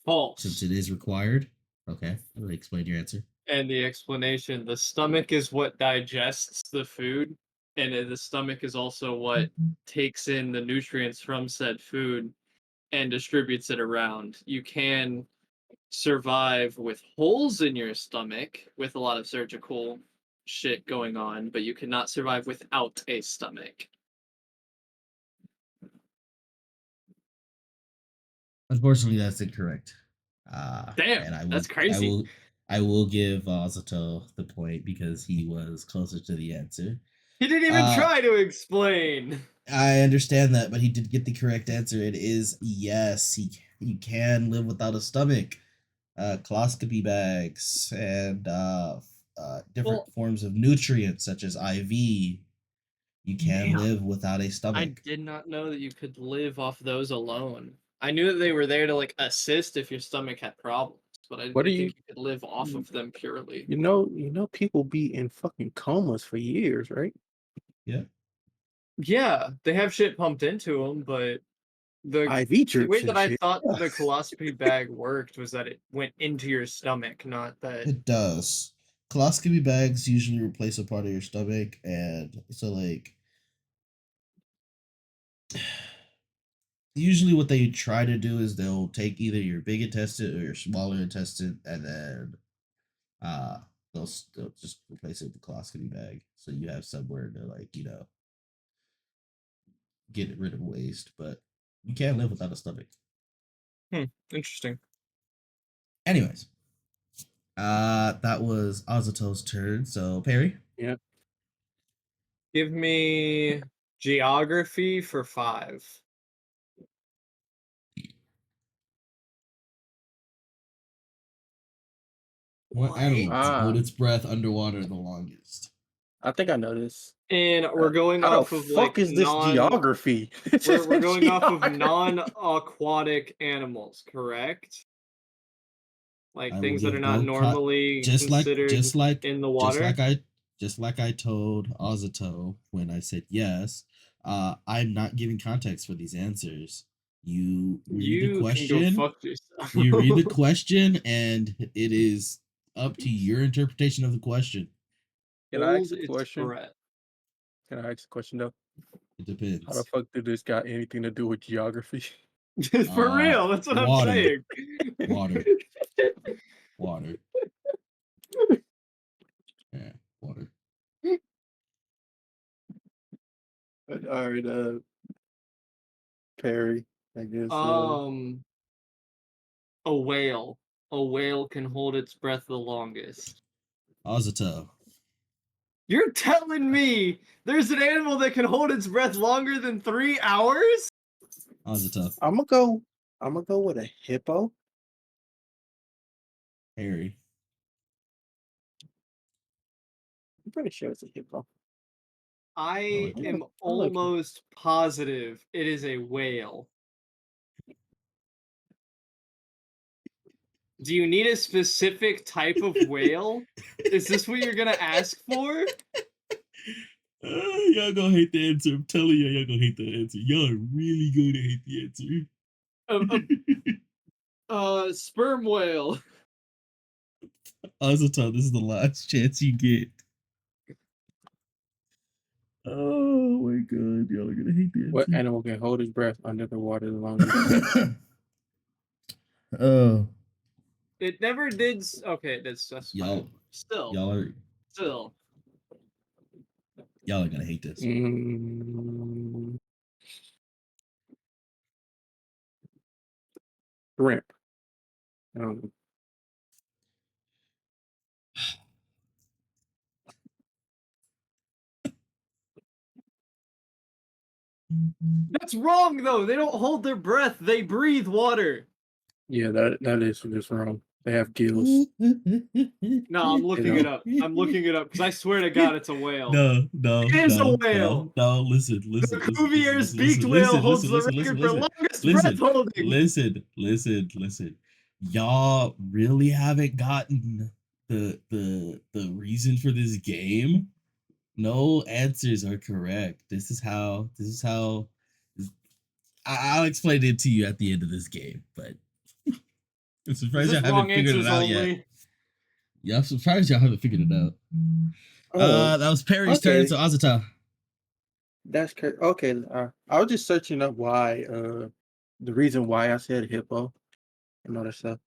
False. Since it is required. Okay, I'll explain your answer. And the explanation, the stomach is what digests the food, and the stomach is also what takes in the nutrients from said food and distributes it around. You can survive with holes in your stomach with a lot of surgical shit going on, but you cannot survive without a stomach. Unfortunately, that's incorrect. Damn, And that's crazy. I will give Azuto the point because he was closer to the answer. He didn't even try to explain. I understand that, but he did get the correct answer. It is yes. You can live without a stomach. Coloscopy bags and different forms of nutrients such as IV. You can Damn. live without a I stomach. did not know that you could live off those alone. I knew that they were there to like assist if your stomach had problems, but I What didn't are think you could live off of them purely. You know, people be in fucking comas for years, right? Yeah. Yeah, they have shit pumped into them, but the IV the drips way and that I shit. thought the coloscopy bag worked was that it went into your stomach, not that. It does. Coloscopy bags usually replace a part of your stomach, and so like usually what they try to do is they'll take either your big intestine or your smaller intestine, and then uh they'll just replace it with the coloscopy bag, so you have somewhere to get rid of waste. But you can't live without a stomach. Interesting. Anyways, that was Azuto's turn. So Perry, Yeah. Give me geography for 5. what animal can hold Ah, its breath underwater the longest? I think I know this. And we're going How the off of fuck like is this geography? This we're isn't going off of geography. non-aquatic animals, correct? Like I will things that are give not normally just like considered in the water. just like I told Azuto when I said yes. I'm not giving context for these answers. You read the You can go question. fuck yourself. You read the question, and it is up to your interpretation of the question. Can I Hold ask a its question? breath. Can I ask a question though? It How the depends. fuck did this got anything to do with geography? For real, that's what I'm Water, saying. water, water. Yeah, water. All right, Perry, I guess. Um, a whale. A whale can hold its breath the longest. Azuto. You're telling me there's an animal that can hold its breath longer than 3 hours? Azuto. I'm gonna go with a hippo. Harry. I'm pretty sure it's a hippo. I like it. am I like it. almost positive it is a whale. Do you need a specific type of whale? Is this what you're gonna ask for? Y'all gonna hate the answer. I'm telling you, y'all gonna hate the answer. Y'all are really gonna hate the answer. Sperm whale. Azuto, this is the last chance you get. Oh my god, y'all are gonna hate the What answer. animal can hold his breath under the water the longest? Oh, It never did. Okay, it did specify. y'all, Still, y'all are still. y'all are gonna hate this. Mm, shrimp. Um, That's wrong though. They don't hold their breath. They breathe water. yeah, that is just wrong. They have gills. No, I'm looking it up. I'm looking it up because I swear to God, it's a whale. No, no, It is a no, whale. no, no. Listen, The listen, listen, Cuvier's listen, beaked listen, whale listen, holds listen, the listen, record listen, for listen, longest breath listen, holding. listen. Y'all really haven't gotten the reason for this game. No answers are correct. I'll explain it to you at the end of this game, but I'm Is surprised this y'all wrong haven't figured it answers out yet. only? Yeah, I'm surprised y'all haven't figured it out. Oh, That was Perry's turn, okay. so Azuta. That's correct. Okay, I was just searching up why. The reason why I said hippo and all that stuff.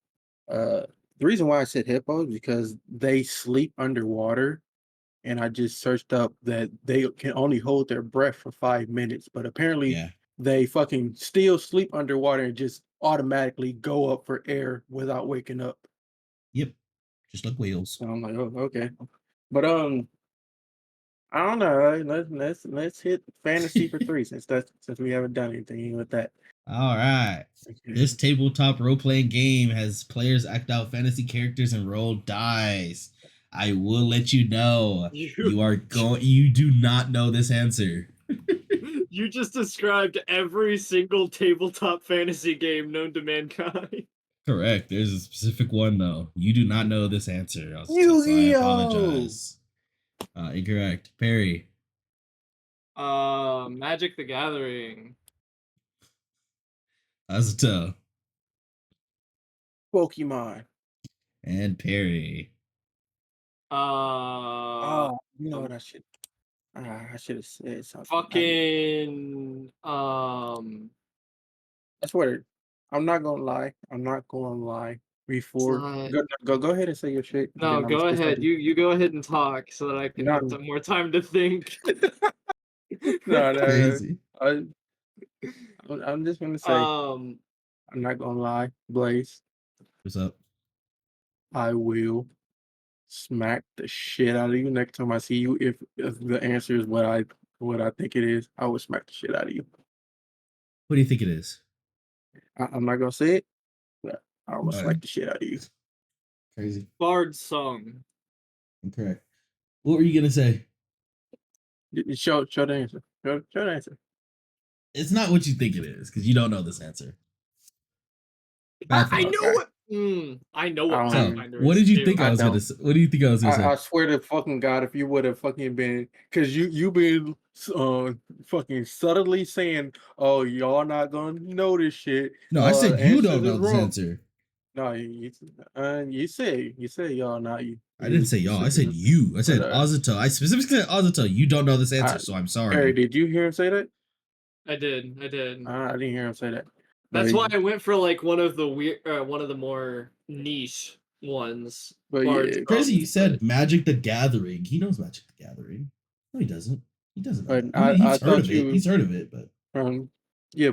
The reason why I said hippo is because they sleep underwater and I just searched up that they can only hold their breath for 5 minutes, but apparently Yeah. they fucking still sleep underwater and just automatically go up for air without waking up. Yep. Just like whales. So I'm like, oh, okay. But I don't know. Let's hit fantasy for 3 since we haven't done anything with that. All right. This tabletop role playing game has players act out fantasy characters and roll dice. I will let you know. You do not know this answer. You just described every single tabletop fantasy game known to mankind. Correct. There's a specific one though. You do not know this answer. So I Yu-Gi-Oh! apologize. Incorrect. Perry. Magic the Gathering. Azuto. Pokemon. And Perry. Oh, you know what I should have said something. Fucking I swear, I'm not gonna lie. Before not- go ahead and say your shit. and no, then I'm go gonna say ahead. something. You go ahead and talk so that I can have No. some more time to think. No. Crazy. I'm just gonna say Um, I'm not gonna lie, Blaze. What's up? I will smack the shit out of you next time I see you. If the answer is what I think it is, I will smack the shit out of you. What do you think it is? I'm not gonna say it, but I will Alright. smack the shit out of you. Crazy. Bard Song. Incorrect. What were you gonna say? Show the answer. Show the answer. It's not what you think it is, because you don't know this answer. Bad I thing. know Okay. what. I know what I don't So, know. Pathfinder what is did you too. think I I was gonna don't. say? What do you think I was gonna say? I swear to fucking God, if you would have fucking been, because you been fucking subtly saying, "Oh, y'all not gonna know this shit." No, I said you Answers don't know is this wrong. answer. No, you say y'all not you. I didn't say y'all. I said you. you. I said But, Azuto. I specifically said Azuto. You don't know this answer, so I'm Harry, sorry. did you hear him say that? I did. I didn't hear him say that. That's But- why I went for like one of the one of the more niche ones. But Bard yeah, Song, Crazy, you said but- Magic the Gathering. He knows Magic the Gathering. No, he doesn't. He doesn't know But that. I He's heard thought of it. He's heard of it, but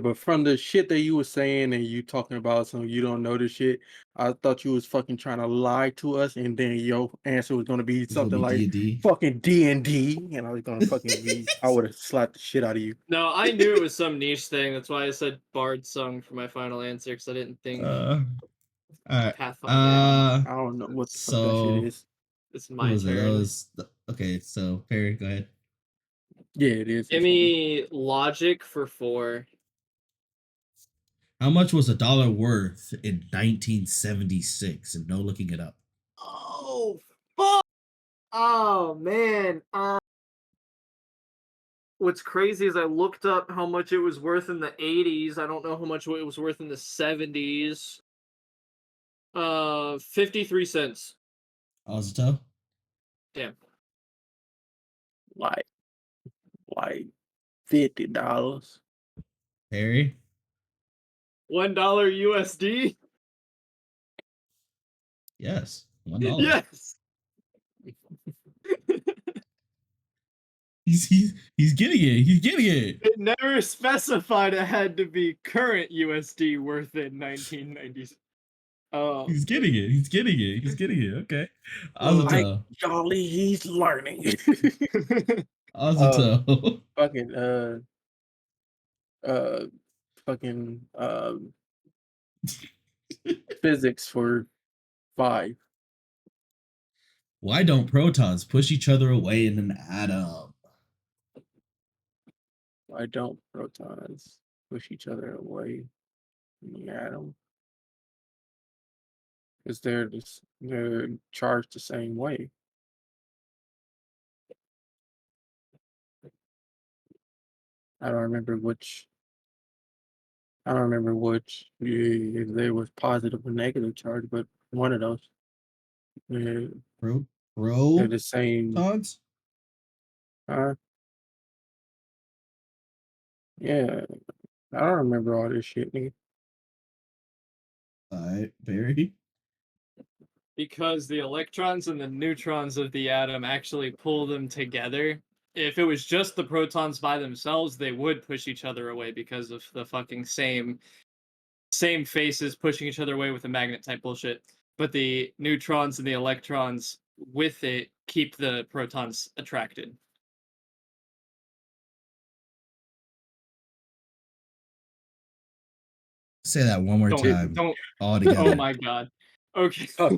but from the shit that you were saying and you talking about some you don't know this shit, I thought you was fucking trying to lie to us, and then your answer was gonna be it's gonna something be like D&D. fucking D&D, and I was gonna fucking be. I would have slapped the shit out of you. No, I knew it was some niche thing. That's why I said Bard Song for my final answer because I didn't think All right. Pathfinder. I don't know what the fuck that So shit is. It's what my was it? That turn. was okay. So Perry, go ahead. Yeah, it is. Give me logic for 4. How much was $1 worth in 1976? And no looking it up. Oh fuck! Oh man. What's crazy is I looked up how much it was worth in the 80s. I don't know how much it was worth in the 70s. 53 cents. Azuto? Damn. like $50. Perry? $1 USD? Yes. $1. Yes. He's getting it. He's getting it. It never specified it had to be current USD worth in 1990s. He's getting it. He's getting it. He's getting it. Okay. Like, Azuto. Jolly, he's learning. Azuto. fucking fucking physics for 5. Why don't protons push each other away in an atom? Why don't protons push each other away from the atom? Because they're charged the same way. I don't remember which. If there was positive or negative charge, but one of those. Yeah, they're the same. Protons? Yeah, I don't remember all this shit, nigga. Alright, Barry. because the electrons and the neutrons of the atom actually pull them together. If it was just the protons by themselves, they would push each other away because of the fucking same faces pushing each other away with the magnet type bullshit. But the neutrons and the electrons with it keep the protons attracted. Say that one more time. All together. Oh my god. Okay. I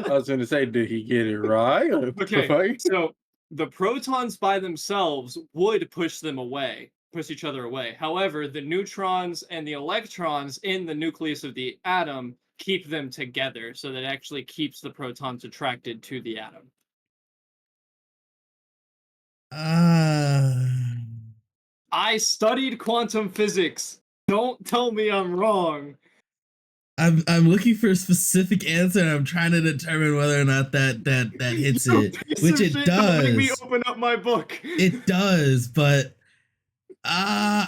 was going to say, did he get it right? Okay, so the protons by themselves would push each other away. However, the neutrons and the electrons in the nucleus of the atom keep them together, so that actually keeps the protons attracted to the atom. I studied quantum physics. Don't tell me I'm wrong. I'm looking for a specific answer, and I'm trying to determine whether or not that hits it, which it does. Letting me open up my book. It does, but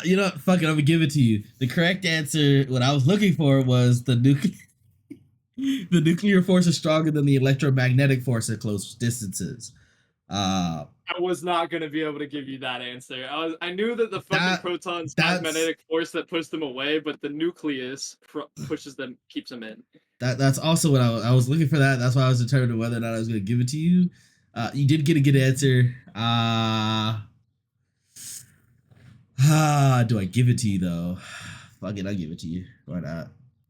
you know, fuck it, I'm gonna give it to you. The correct answer, what I was looking for, was the nuclear force is stronger than the electromagnetic force at close distances. I was not going to be able to give you that answer. I knew that the fucking protons have magnetic force that pushes them away, but the nucleus pushes them, keeps them in. That's also what I was looking for. That's why I was determining whether or not I was going to give it to you. You did get a good answer. Do I give it to you though? Fuck it, I'll give it to you. Why not?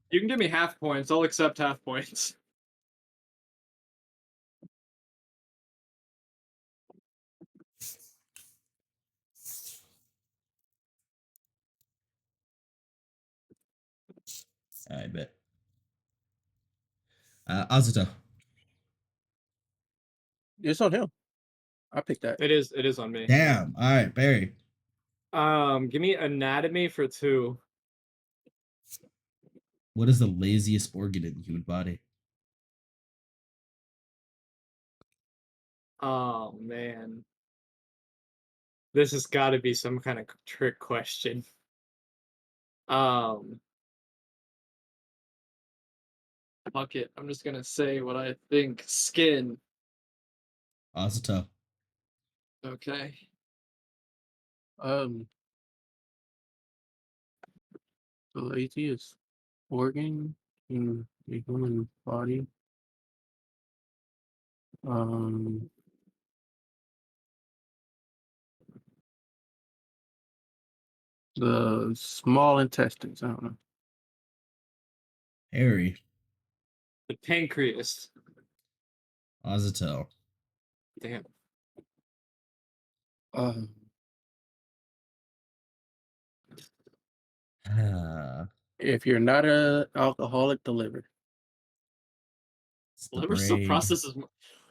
You can give me half points. I'll accept half points. I bet. Azuto. It's on him. I picked that. It is on me. Damn. All right, Barry. Give me anatomy for 2. What is the laziest organ in the human body? Oh man. This has got to be some kind of trick question. Fuck it. I'm just gonna say what I think. Skin. Azuto. Okay. The laziest organ in the human body. The small intestines. I don't know. Harry. The pancreas. Azuto. Damn. If you're not an alcoholic, the liver. It's the Liver still brain. processes.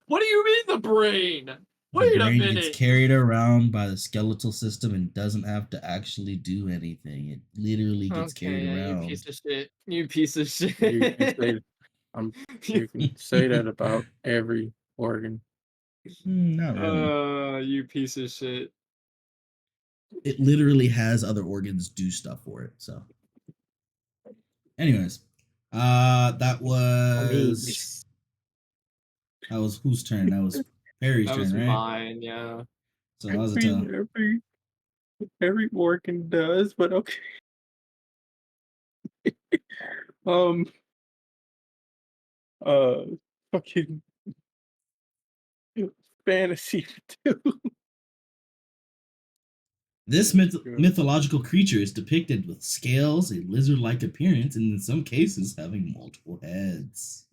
What do you mean the brain? The Wait a brain minute. gets carried around by the skeletal system and doesn't have to actually do anything. It literally gets carried around. You piece of shit. You piece of shit. You can say that about every organ. Not really. You piece of shit. It literally has other organs do stuff for it. So, anyways, that was whose turn? That was Perry's That was turn, right? mine, yeah. So that was a time. Every organ does, but okay. Fucking fantasy too. This mythological creature is depicted with scales, a lizard-like appearance, and in some cases having multiple heads.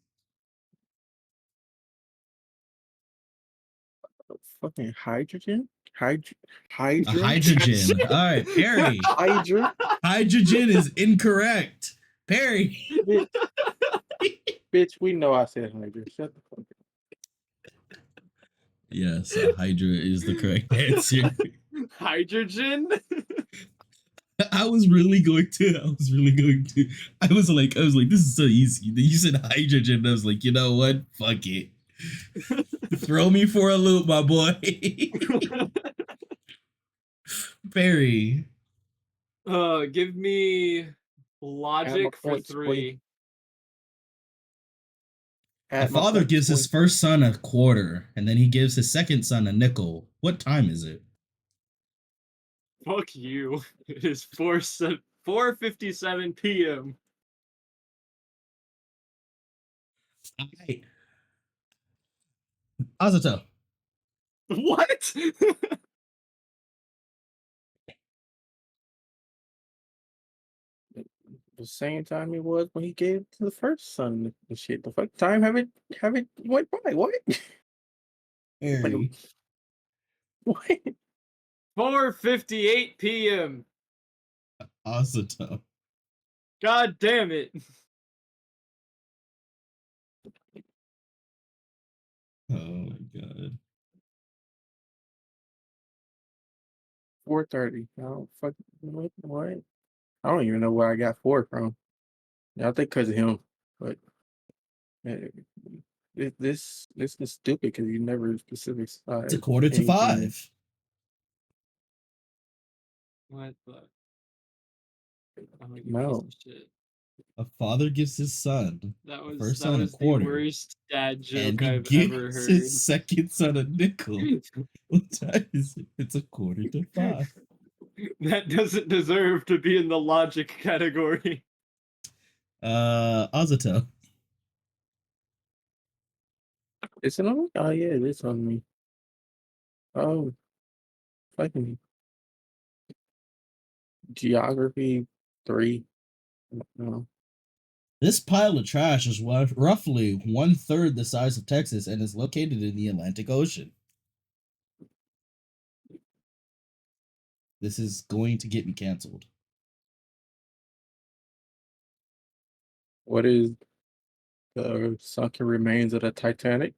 Fucking hydrogen? Hydra? A hydrogen. All right, Perry. Hydra? Hydrogen is incorrect. Perry. Bitch, we know I said hydra. Shut the fuck up. Yes, hydra is the correct answer. Hydrogen? I was like, this is so easy. You said hydrogen, and I was like, you know what? Fuck it. Throw me for a loop, my boy. Barry. Give me logic for 3. A Add my father son gives his 20. first son a quarter, and then he gives his second son a nickel. What time is it? Fuck you. It is 4:57 p.m. Alright. Azuto. What? The same time it was when he gave to the first son and shit. The fuck time have it went by? What? Harry. What? 4:58 p.m. Azuto. God damn it. Oh my god. 4:30. I don't fuck what? I don't even know where I got 4 from. Yeah, I think because of him, but uh, this is stupid because you never specified It's a quarter to anything. 5. What the? Oh, you No. piece of shit. A father gives his son That the was first that son a was the quarter, worst dad and joke he I've ever gives heard. his second son a nickel. What time is it? It's a quarter to 5. That doesn't deserve to be in the logic category. Azuto. Is it on me? Oh yeah, it is on me. Oh, fucking geography 3. No. This pile of trash is roughly 1/3 the size of Texas and is located in the Atlantic Ocean. This is going to get me canceled. What is the sunken remains of the Titanic?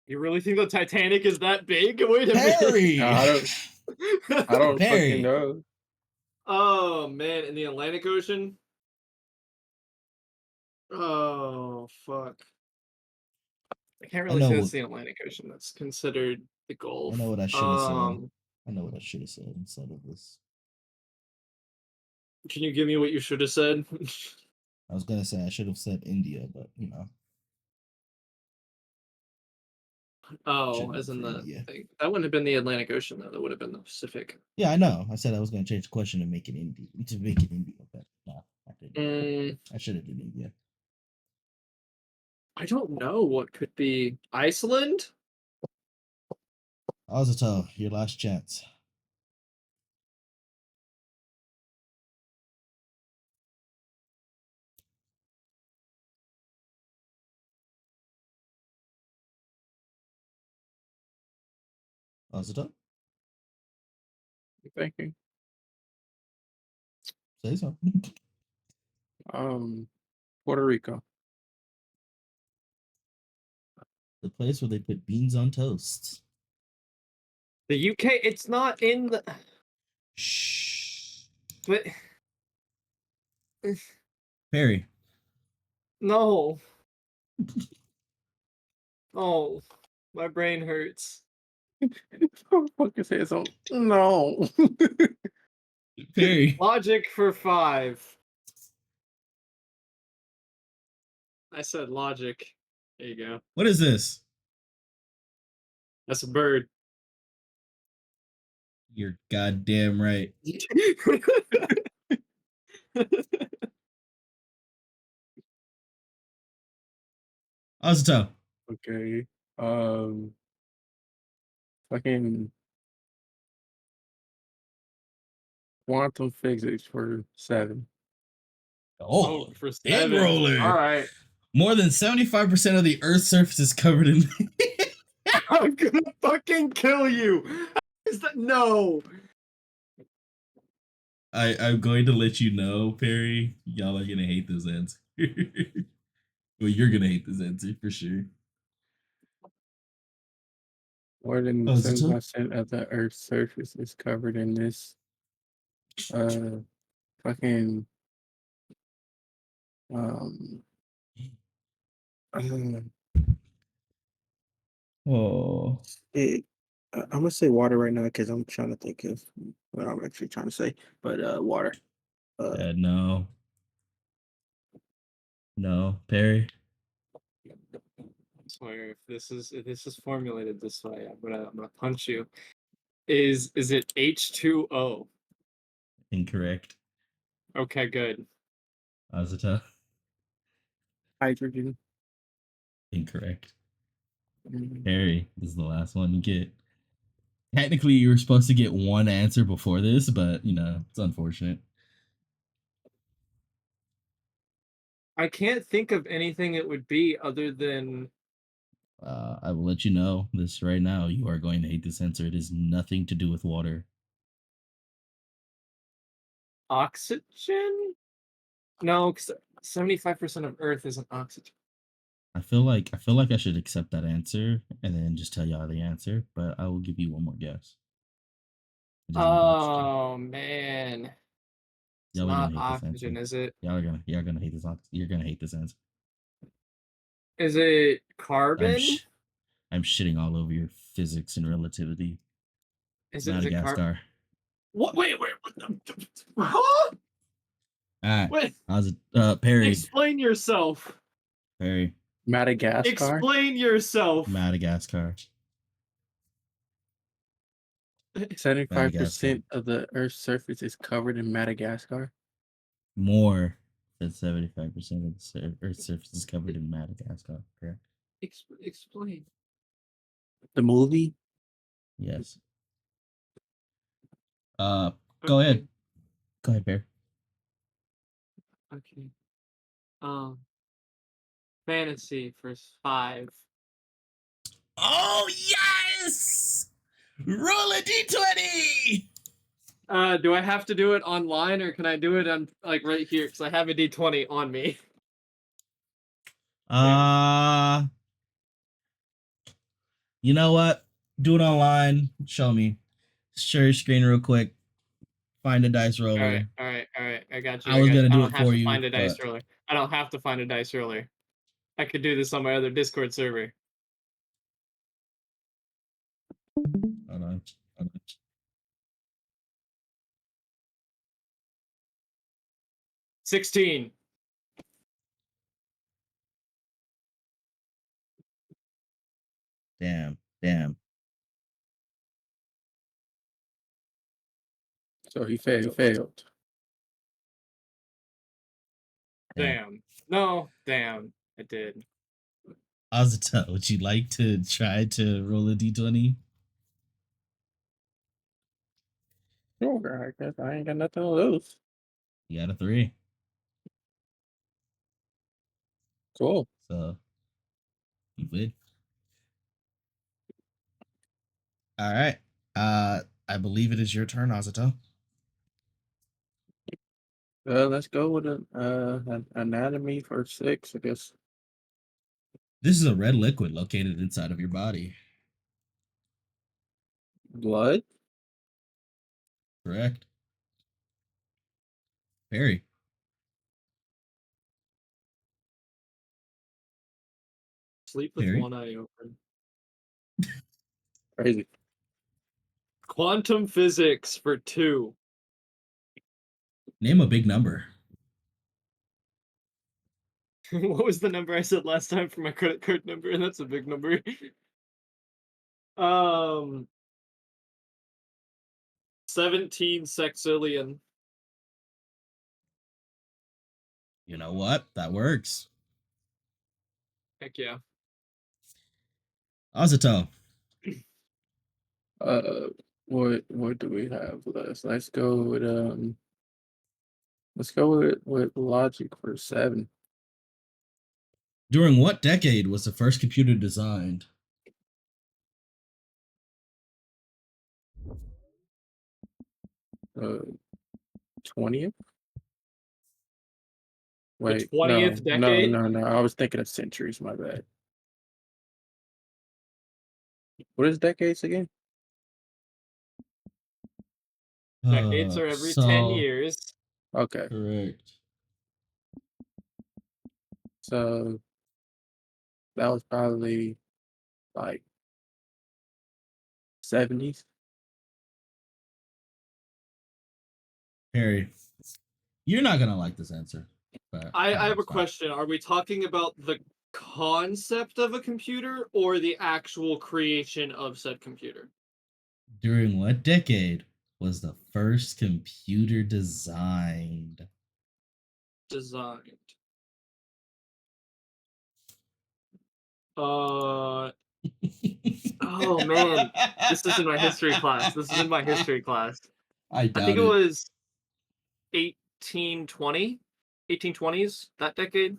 You really think the Titanic is that big? Wait a minute. Perry! I don't fucking Perry! know. Oh man, in the Atlantic Ocean? Oh fuck. I can't really know say that's what- the Atlantic Ocean. That's considered the I Gulf. know what I should have said. I know what I should have said instead of this. Can you give me what you should have said? I was gonna say I should have said India, but you know. Oh, Shouldn't as have in for the India. thing. That wouldn't have been the Atlantic Ocean though. That would have been the Pacific. Yeah, I know. I said I was gonna change the question to make it India, but no, I didn't. Mm, I should have done India. I don't know what could be Iceland. Azuto, your last chance. Azuto, Thank you. say so. Puerto Rico. The place where they put beans on toast. The UK. It's not in the. Shh. But Perry. no. Oh, my brain hurts. Fucking say so. No. Perry. Logic for 5. I said logic. There you go. What is this? That's a bird. You're goddamn right. Azuto. Okay. Fucking quantum physics for 7. Oh, for big 7. roller. All right. More than 75% of the Earth's surface is covered in. I'm gonna fucking kill you. Is that no? I'm going to let you know, Perry. Y'all are gonna hate this answer. Well, you're gonna hate this answer for sure. More than Oh, is it so? 7% of the Earth's surface is covered in this. Fucking. Um. Oh. I'm gonna say water right now because I'm trying to think of what I'm actually trying to say. But water. No. No, Perry. I swear, if this is formulated this way, I'm gonna punch you. Is it H2O? Incorrect. Okay, good. Azuto. Hydrogen. Incorrect. Mm. Perry, this is the last one you get. Technically, you were supposed to get one answer before this, but it's unfortunate. I can't think of anything it would be other than I will let you know this right now. You are going to hate this answer. It is nothing to do with water. oxygen. No, because 75% of Earth isn't oxygen. I feel like I should accept that answer and then just tell y'all the answer, but I will give you one more guess. It is not oxygen. Oh man, it's Y'all are not gonna hate this oxygen, answer. is it? Y'all gonna hate this. You're gonna hate this answer. Is it I'm carbon? I'm shitting all over your physics and relativity. Is it carbon? Madagascar. What? Wait. What huh? All right. Wait. Perry. Explain yourself. Perry. Madagascar. Explain yourself. Madagascar. 75% of the Earth's surface is covered in Madagascar. More than 75% of the Earth's surface is covered in Madagascar. Correct. Explain. The movie. Yes. Okay. Go ahead. Go ahead, Bear. Okay. Fantasy for 5. Oh yes! Roll a d20. Do I have to do it online or can I do it on like right here? Because I have a D20 on me. You know what? Do it online. Show me. Share your screen real quick. Find a dice roller. All right. I got you. I was gonna I do don't it have for to you, find a dice but roller. I don't have to find a dice roller. I could do this on my other Discord server. hold on. 16. Damn. So he failed. Damn. No, damn. I did. Azuto, would you like to try to roll a d20? Sure, I guess I ain't got nothing to lose. You got a 3. Cool. So you win. All right. I believe it is your turn, Azuto. Let's go with an anatomy for 6, I guess. This is a red liquid located inside of your body. Blood. Correct. Perry. Sleep with Perry. one eye open. Crazy. Quantum physics for 2. Name a big number. What was the number I said last time for my credit card number? That's a big number. 17 sexillion. You know what? That works. Heck yeah. Azuto. What do we have? Let's go with logic for 7. During what decade was the first computer designed? Uh, 20th. The Wait, 20th decade? no. I was thinking of centuries. My bad. What is decades again? Decades are every 10 So years. Okay, correct. so that was probably like 70s. Harry, you're not gonna like this answer. But I have a it's fine. question. Are we talking about the concept of a computer or the actual creation of said computer? During what decade was the first computer designed? Designed. Oh man, this is in my history class. This is in my history class. I I doubt think it it. was 1820, 1820s, that decade.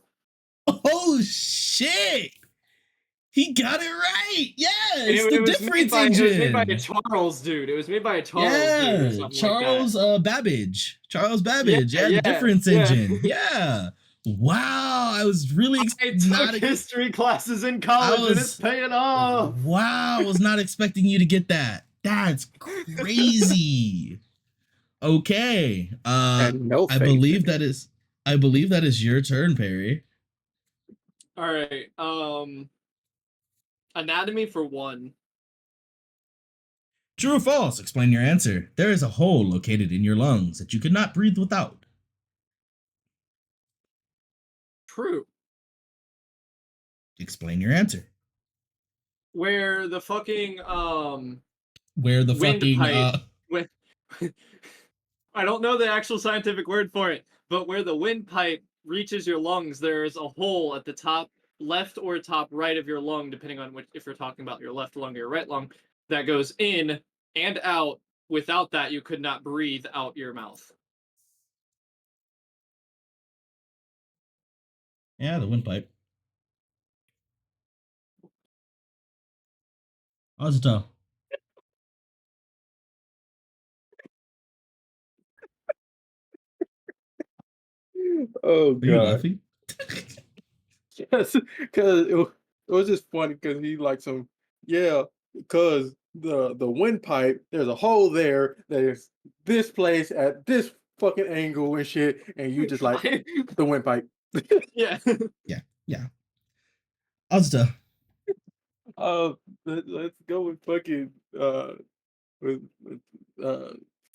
Oh shit! He got it right. And Yes, it the was made difference by it was made by a engine. Charles dude. It was made by a Charles dude or Yeah, something Charles like that. Babbage. Charles Babbage. Yeah, the Yeah. difference engine. Yeah. Wow, I was really I not. took history classes in I college and it's was. paying off. Wow, I was not expecting you to get that. That's crazy. Okay. And no I faith believe in it. that is. I believe that is your turn, Perry. All right. Anatomy for one. True or false? Explain your answer. There is a hole located in your lungs that you could not breathe without. True. Explain your answer. Where the fucking Where the fucking windpipe with I don't know the actual scientific word for it, but where the windpipe reaches your lungs, there is a hole at the top left or top right of your lung, depending on which, if you're talking about your left lung or your right lung, that goes in and out. Without that, you could not breathe out your mouth. Yeah, the windpipe. Azuto. Oh Are you god. laughing? Yes, because it was just funny because he like some because the windpipe, there's a hole there, there's this place at this fucking angle and shit, and you just like the windpipe. Yeah. Yeah. Azuto. Let's go with fucking with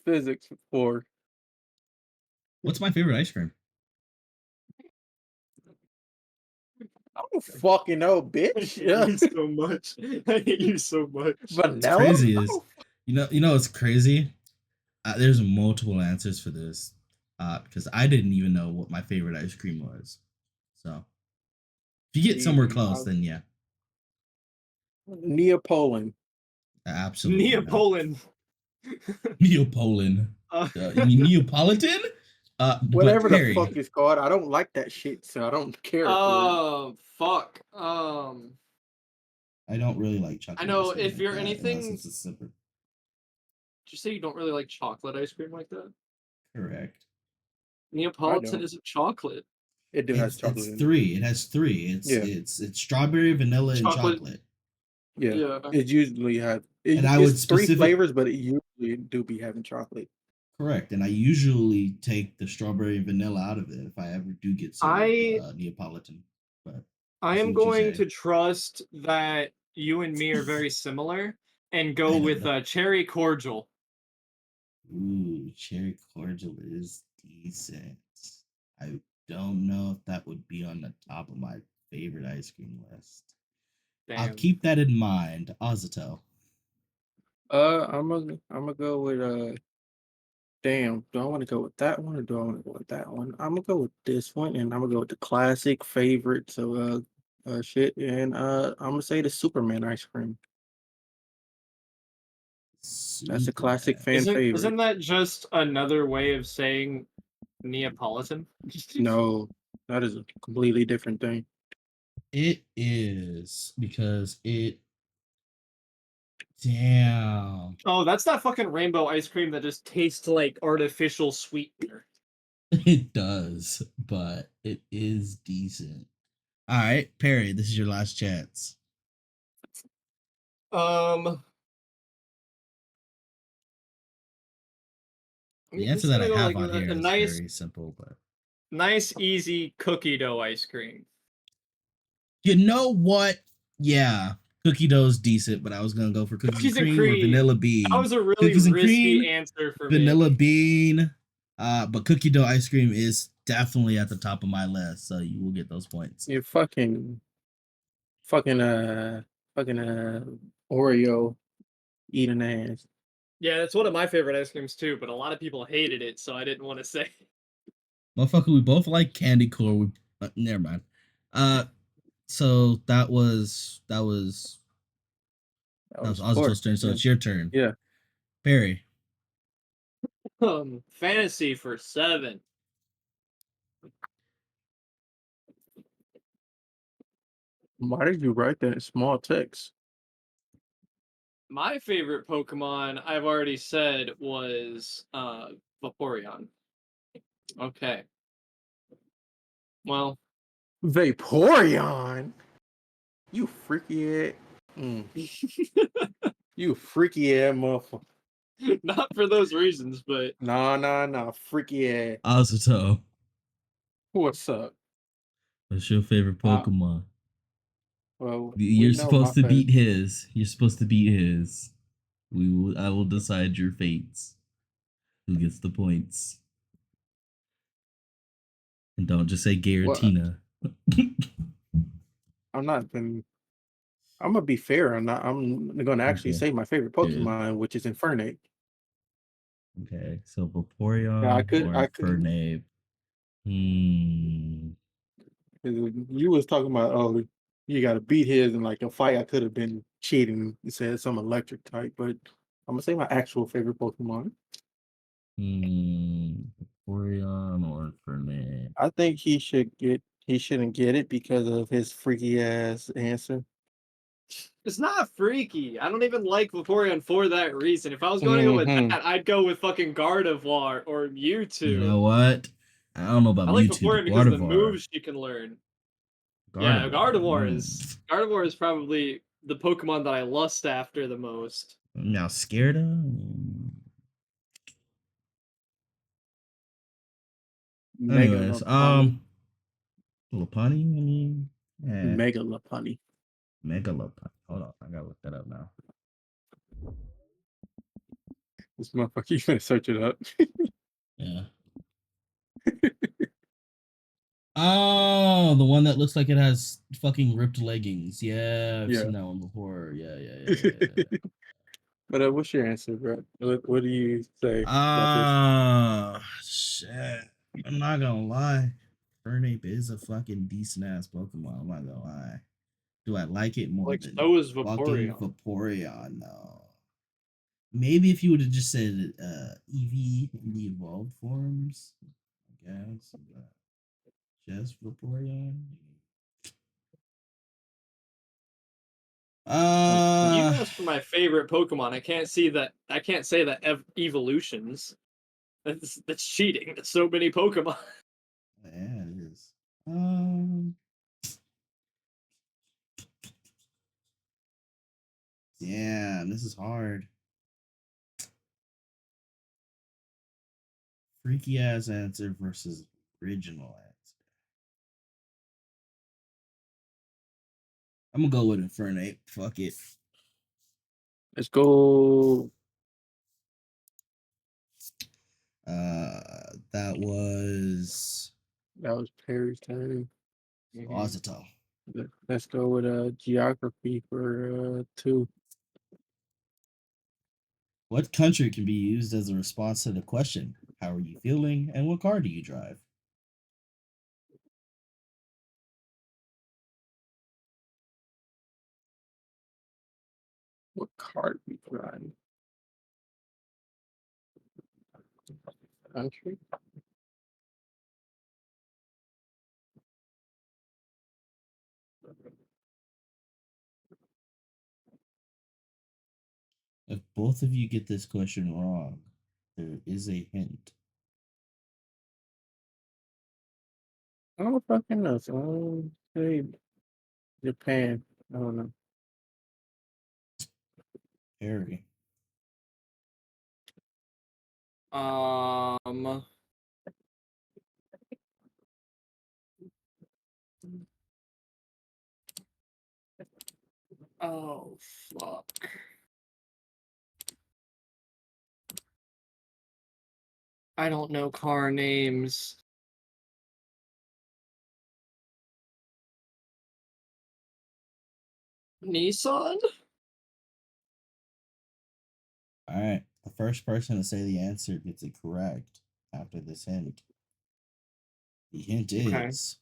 physics for What's my favorite ice cream? I don't fucking know, bitch. I hate you so much. I hate you so much. Vanilla. Crazy is, you know, it's crazy. There's multiple answers for this, because I didn't even know what my favorite ice cream was. So, if you get somewhere close, then yeah, Neapolitan. absolutely. not. Neapolitan. Neapolitan. You mean Neapolitan? But Whatever the Perry, fuck it's called, I don't like that shit, so I don't care for it. Oh fuck. I don't really like chocolate. I know, ice cream if like you're that, anything- unless it's a sipper. Did you say you don't really like chocolate ice cream like that? Correct. Neapolitan don't. isn't chocolate. It do has It's chocolate in it. three. It has three. Yeah. It's strawberry, vanilla, and Chocolate. chocolate. Yeah. Yeah. It usually has And I would it's three specific- flavors, but it usually do be having chocolate. Correct. And I usually take the strawberry and vanilla out of it if I ever do get served Neapolitan. But I see am what you going say. to trust that you and me are very similar and I go don't with know. cherry cordial. Ooh, cherry cordial is decent. I don't know if that would be on the top of my favorite ice cream list. I'll Damn. keep that in mind. Azuto. I'm gonna go with damn, do I want to go with that one or do I want to go with that one? I'm gonna go with this one and I'm gonna go with the classic favorite. So shit and I'm gonna say the Superman ice cream. That's a classic fan favorite. Isn't that just another way of saying Neapolitan? No, that is a completely different thing. It is because it. Damn. Oh, that's that fucking rainbow ice cream that just tastes like artificial sweetener. It does, but it is decent. All right, Perry, this is your last chance. I'm The answer just that I gonna go have like on here a is nice, very simple, but nice, easy cookie dough ice cream. you know what? Yeah, cookie dough's decent, but I was gonna go for cookies and cream or vanilla bean. That was a really Cookies and risky cream, answer for vanilla me. bean. But cookie dough ice cream is definitely at the top of my list, so you will get those points. You fucking Oreo eating ass. Yeah, that's one of my favorite ice creams too, but a lot of people hated it, so I didn't want to say. Motherfucker, we both like candy corn. Never mind. So That that was was Clark. Azuto's turn. So Yeah. it's your turn, Yeah. Barry. Fantasy for 7. Why did you write that in small text? My favorite Pokemon, I've already said, was Vaporeon. Okay. Well, Vaporeon. You freaky ass. You freaky ass motherfucker. not for those reasons, but Nah. Freaky ass. Azuto. What's up? What's your favorite Uh, Pokemon? well, we You're know my supposed to favorite. beat his. You're supposed to beat his. I will decide your fates. Who gets the points? And don't just say Well, Garatina. I'm not been. I'm gonna be fair. I'm gonna actually Okay, say my favorite good. Pokemon, which is Infernape. Okay, so Yeah, Vaporeon or I could. Infernape. Hmm. You was talking about you got to beat his in like a fight. I could have been cheating and said some electric type, but I'm gonna say my actual favorite Pokemon. Vaporeon or Infernape. I think he shouldn't get it because of his freaky ass answer. it's not freaky. I don't even like Vaporeon for that reason. If I was going to go with Hmm that, I'd go with fucking Gardevoir or You Mewtwo. know what? I don't know about I like Mewtwo, but Vaporeon because of the Gardevoir. moves she can learn. Yeah, Gardevoir. Gardevoir is probably the Pokemon that I lust after the most. I'm now scared of. Mega Anyways, Lopunny. Lopunny. I mean, yeah, Mega Lopunny. Mega Lopunny. Hold on, I gotta look that up now. This motherfucker, you better search it up. Yeah. Oh, the one that looks like it has fucking ripped leggings. Yeah, I've Yeah. seen that one before. Yeah. But what's your answer, bro? What do you say about this? Shit. I'm not gonna lie. Fernape is a fucking decent ass Pokemon. I'm not gonna lie. Do I like it more Like than so is fucking Vaporeon. Vaporeon? No. Maybe if you would have just said EV in the evolved forms, I guess. But just Vaporeon. You Uh, asked for my favorite Pokemon. I can't see that. I can't say that evolutions. That's cheating. That's so many Pokemon. yeah, it is. Um, Damn, this is hard. Freaky ass answer versus original answer. I'm gonna go with Infernape. Fuck it. Let's go. That was That was Perry's turn. Azuto. Let's go with geography for 2. What country can be used as a response to the question, how are you feeling, and what car do you drive? What card we trying? Country. If both of you get this question wrong, there is a hint. I don't fucking know. So I'll say Japan. I don't know. Harry. Um. Oh fuck. I don't know car names. Nissan? All right. The first person to say the answer gets it correct after this hint. The hint Okay. is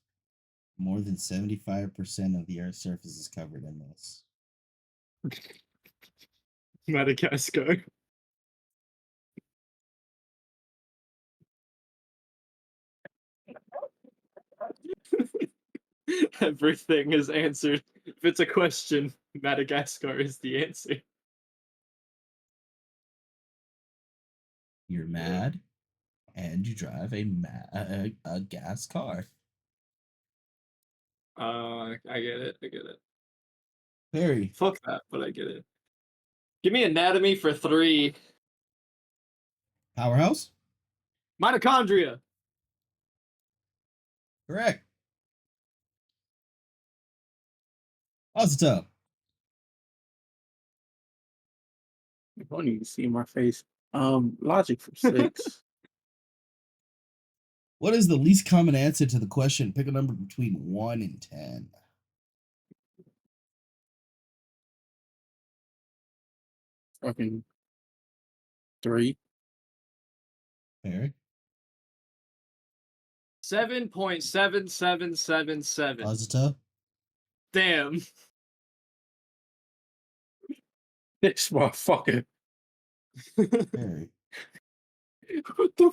more than 75% of the Earth's surface is covered in this. Madagascar. Everything is answered. If it's a question, Madagascar is the answer. You're mad, and you drive a gas car. I get it. I get it. Perry, Fuck that, but I get it. Give me anatomy for 3. powerhouse? Mitochondria. Correct. Azuto. You don't even see my face. Logic for 6. What is the least common answer to the question? Pick a number between 1 and 10. Fucking 3. Perry? 7.7777. Azuto? Damn. This motherfucker. Perry. What the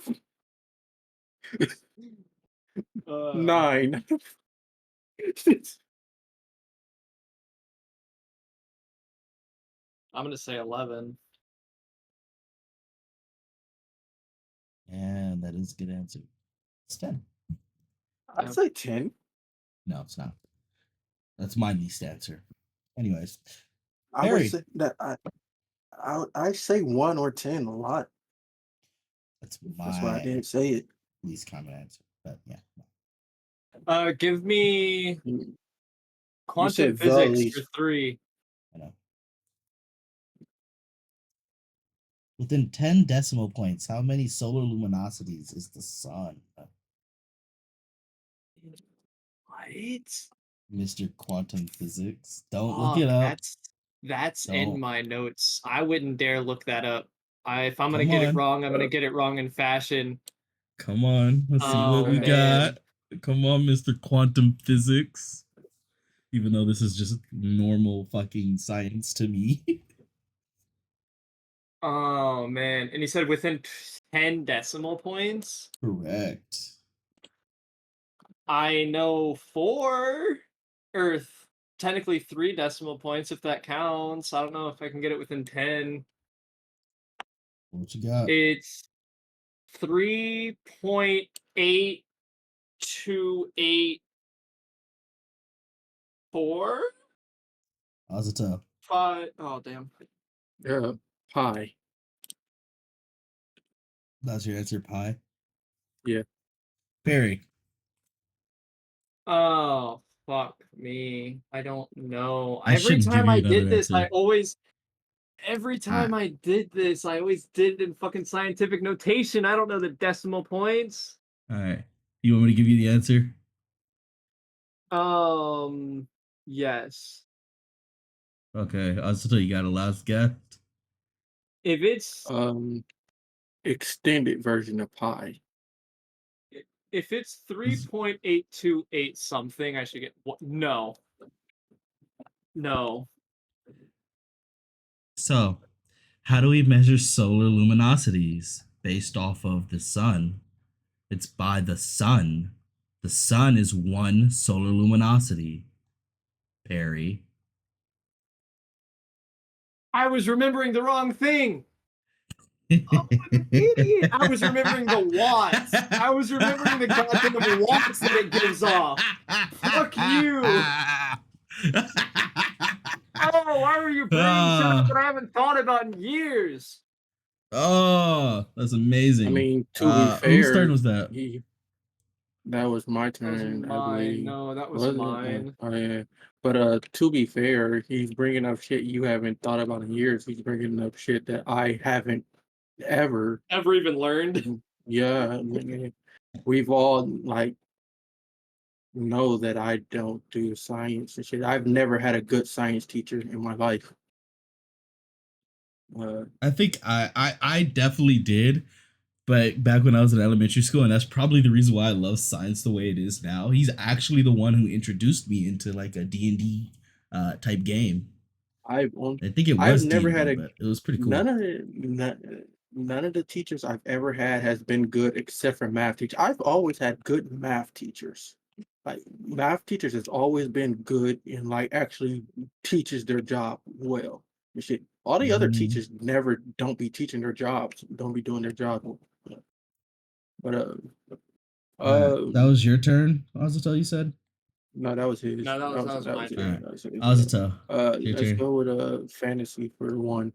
Uh, 9. I'm gonna say 11. And that is a good answer. It's 10. I'd say 10. No, it's not. That's my least answer. Anyways, I would Perry. say that I say 1 or 10 a lot. That's That's why I my didn't say it. least common answer. But yeah. Give me You quantum said the physics for least. 3. I know. Within 10 decimal points, how many solar luminosities is the sun? What? Mr. Quantum Physics. Don't look it Fuck, up. that's in Don't. my notes. I wouldn't dare look that up. If I'm gonna Come get it on. wrong, I'm gonna get it wrong in fashion. Come on. Let's see what Oh, we man. got. Come on, Mr. Quantum Physics. Even though this is just normal fucking science to me. Oh man. And he said within 10 decimal points? Correct. I know 4 or technically 3 decimal points if that counts. I don't know if I can get it within 10. What you got? It's 3.8284. Azuto. 5. Oh damn. Pi. That's your answer, pi? Yeah. Perry. Oh fuck me. I don't know. I Every shouldn't give time you I another did this, answer. every time I did this, I always did it in fucking scientific notation. I don't know the decimal points. All right. You want me to give you the answer? Yes. Okay. Azuto, you got a last guess? If it's Extended version of pi. if it's 3.828 something, I should get what? No. No. So, how do we measure solar luminosities? Based off of the sun. It's by the sun. The sun is one solar luminosity. Perry. I was remembering the wrong thing. Oh, I'm an idiot. I was remembering the watts. I was remembering the goddamn watts that it gives off. Fuck you. Oh, why were you bringing shit up that I haven't thought about in years? Oh, that's amazing. I mean, to be fair, whose turn was that? That was my That was turn, I mine. believe. No, that was Wasn't it? mine. Oh, yeah. But to be fair, he's bringing up shit you haven't thought about in years. He's bringing up shit that I haven't ever Ever even learned? Yeah, nigga, we've all like know that I don't do science and shit. I've never had a good science teacher in my life. I think I definitely did, but back when I was in elementary school, and that's probably the reason why I love science the way it is now. He's actually the one who introduced me into like a D&D type game. I've only, I think it I've was never D&D, had a but it was pretty none cool. of the, none of the teachers I've ever had has been good except for math teacher. I've always had good math teachers. Like math teachers has always been good and like actually teaches their job well. And shit. All the other Mhm. teachers never don't be teaching their jobs, don't be doing their job. But All right, that um was your turn, Azuto, you said? no, that was his. No, that was That my was All his. turn. right, That was his. Azuto, it's your Let's turn. go with fantasy for one.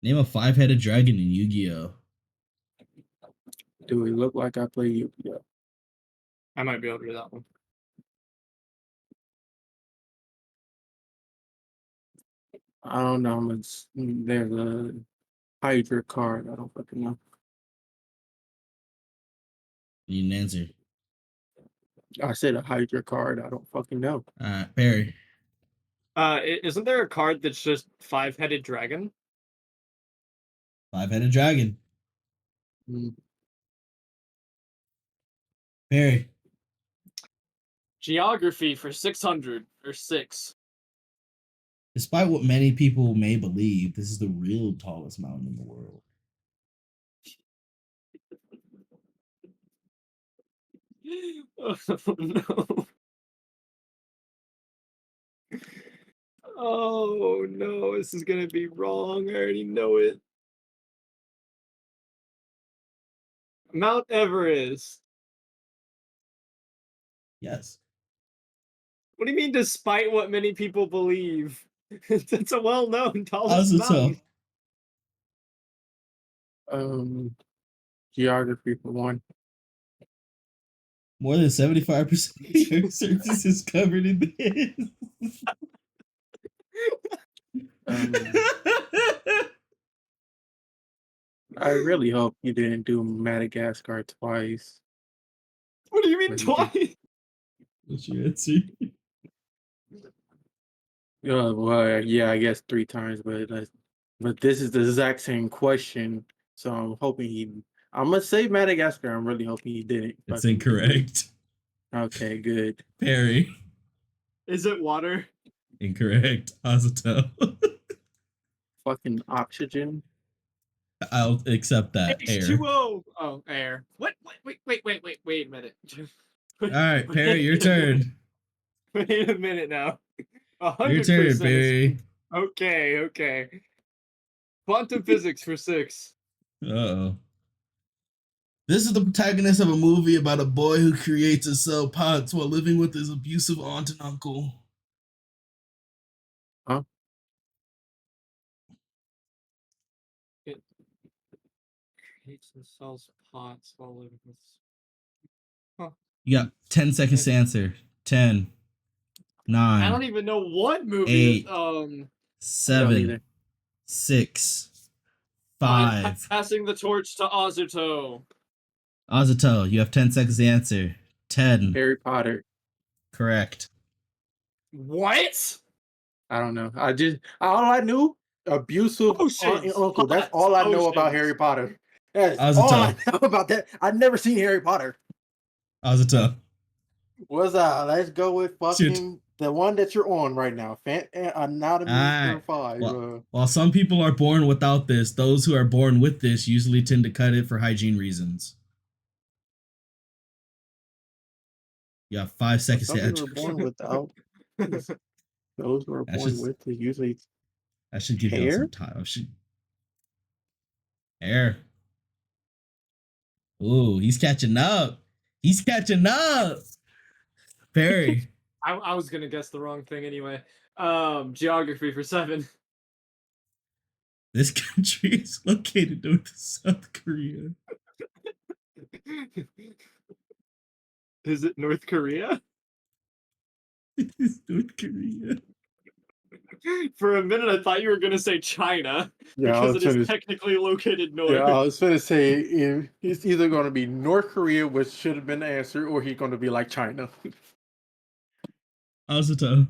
Name a five-headed dragon in Yu-Gi-Oh! Do we look like I play you? Yeah. I might be able to do that one. I don't know. There's a Hydra card. I don't fucking know. You need an answer. I said a Hydra card. I don't fucking know. All right, Barry. Isn't there a card that's just five-headed dragon? Five-headed dragon. Mm, Barry. Geography for 600 or 6. Despite what many people may believe, this is the real tallest mountain in the world. Oh no. Oh no, this is gonna be wrong. I already know it. Mount Everest. Yes. What do you mean, despite what many people believe? It's a well-known tallest Azuto. mountain. Geography for one. More than 75% of your surface is covered in this. Um, I really hope you didn't do Madagascar twice. What do you mean But you did. twice? What's your answer? Well, yeah, I guess 3 times, but this is the exact same question, so I'm hoping he. I'm gonna say Madagascar. I'm really hoping he didn't It's fucking do it. incorrect. Okay, good. Perry. Is it water? Incorrect. Azuto. Fucking oxygen. I'll accept that. Air. H2O. Oh, air. What? Wait a minute. All right, Perry, your Wait a minute. turn. Wait a minute now. Your turn, 100% is Perry. okay. Quantum physics for 6. Uh-oh. This is the protagonist of a movie about a boy who creates and sells pots while living with his abusive aunt and uncle. Huh? It creates and sells pots while living with. Huh. You got 10 seconds to answer. 10, I 9, don't even know what movie. 8, I don't 7, either. 6, I'm 5. passing the torch to Azuto. Azuto, you have 10 seconds to answer. 10. Harry Potter. Correct. What? I don't know. All I knew abusive aunt and Potions. uncle. That's Pots. all I know about Potions. Harry Potter. That's all I Azuto. know about that. I've never seen Harry Potter. Azuto. What's that? Let's go with Shoot. fucking the one that you're on right now. Anatomy Alright. for 5. While some people are born without this, those who are born with this usually tend to cut it for hygiene reasons. You have 5 seconds Some to people answer. are born without. Those who are That born should, with is usually that should give y'all hair. some time. Air. Ooh, he's catching up. He's catching up. Perry. I was gonna guess the wrong thing anyway. Geography for 7. This country is located north of South Korea. Is it North Korea? It is North Korea. For a minute, I thought you were gonna say China Yeah, I because was it is gonna, technically located north. yeah, I was gonna say it's either gonna be North Korea, which should have been the answer, or he's gonna be like China. Azuto.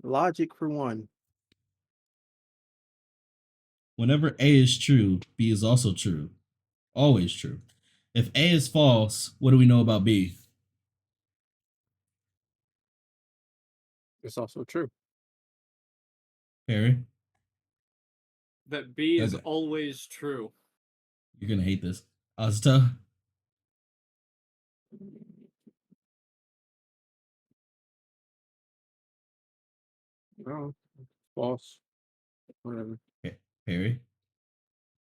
Logic for one. Whenever A is true, B is also true. Always true. If A is false, what do we know about B? It's also true. Perry? That B is Okay. always true. You're gonna hate this. Azuto? Oh, false. Whatever. Perry?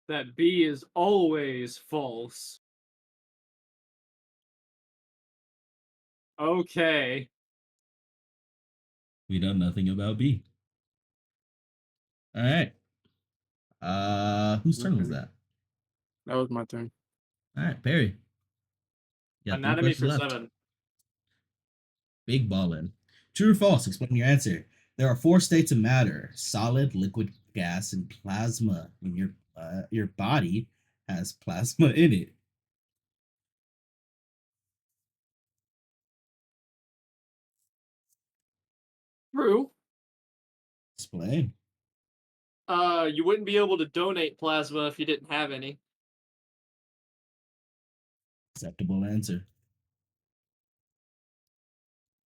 That B is always false. Okay. We know nothing about B. Alright. Whose turn was Okay. that? That was my turn. Alright, Perry. You got 3 Anatomy questions for left. 7. Big ballin'. True or false? Explain your answer. There are 4 states of matter: solid, liquid, gas, and plasma. And your body has plasma in it. True. Explain. You wouldn't be able to donate plasma if you didn't have any. Acceptable answer.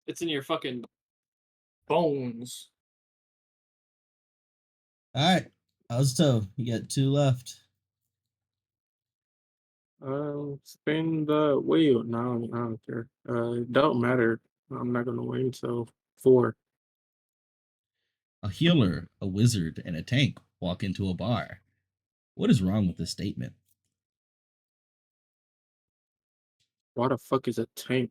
It's in your fucking bones. Alright. Azuto, you got 2 left. Spin the wheel. No, I don't care. It don't matter. I'm not gonna win. So 4. A healer, a wizard, and a tank walk into a bar. What is wrong with this statement? Why the fuck is a tank?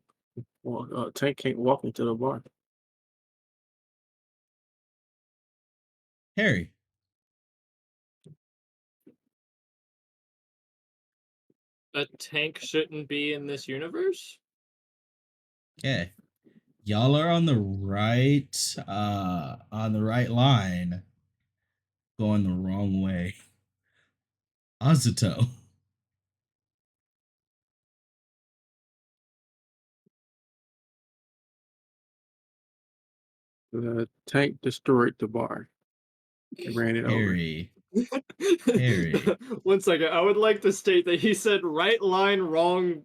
Well, a tank can't walk into the bar. Harry. A tank shouldn't be in this universe? Okay. Y'all are on the right line. Going the wrong way. Azuto. The tank destroyed the bar. It ran it over. Harry. Harry. 1 second. I would like to state that he said right line, wrong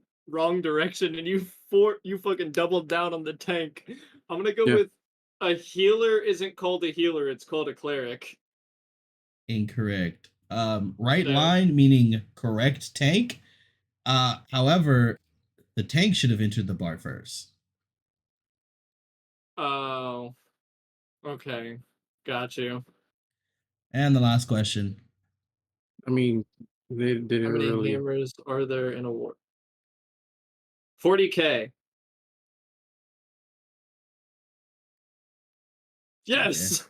direction, and you fucking doubled down on the tank. I'm gonna go Yeah. with a healer isn't called a healer, it's called a cleric. Incorrect. Right No. line meaning correct tank. However, the tank should have entered the bar first. Oh. Okay. Got you. And the last question. I mean, they didn't How many really. hammers are there in a war? 40k. Yes.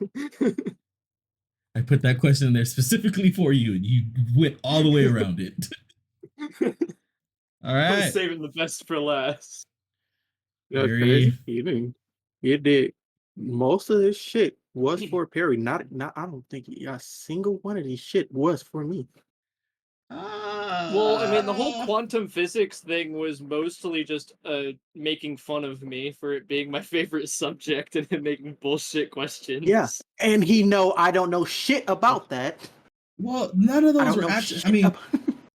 I put that question in there specifically for you, and you went all the way around it. All I was right. saving the best for last. Yeah, Very- crazy. He did. Most of this shit was for Perry. Not. I don't think a single one of these shit was for me. Well, I mean, the whole quantum physics thing was mostly just making fun of me for it being my favorite subject and him making bullshit questions. Yes, and he know I don't know shit about that. Well, none of I those don't were know actually. shit I mean, about-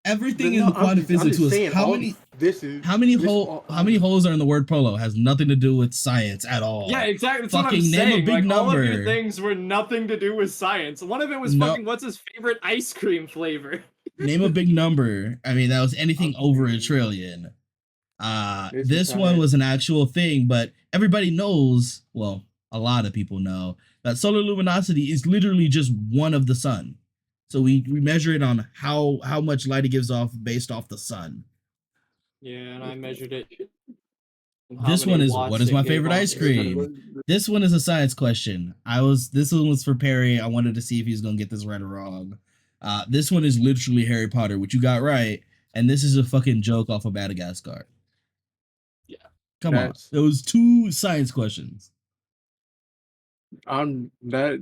everything No, in the I'm quantum just- I'm physics just was saying how all many. This is How many this hole? all- How many holes are in the word polo? Has nothing to do with science at all. Yeah, exactly. That's what I'm Fucking name a saying. big Like, all of your number. things were nothing to do with science. One of it was No. fucking what's his favorite ice cream flavor. Name a big number. I mean, that was anything over a trillion. This one was an actual thing, but everybody knows, well, a lot of people know that solar luminosity is literally just one of the sun. So we measure it on how much light it gives off based off the sun. Yeah, and I measured it. This one is what is my favorite ice cream? This one is a science question. This one was for Perry. I wanted to see if he's gonna get this right or wrong. This one is literally Harry Potter, which you got right, and this is a fucking joke off of Madagascar. Yeah. Come on. It was 2 science questions. I'm that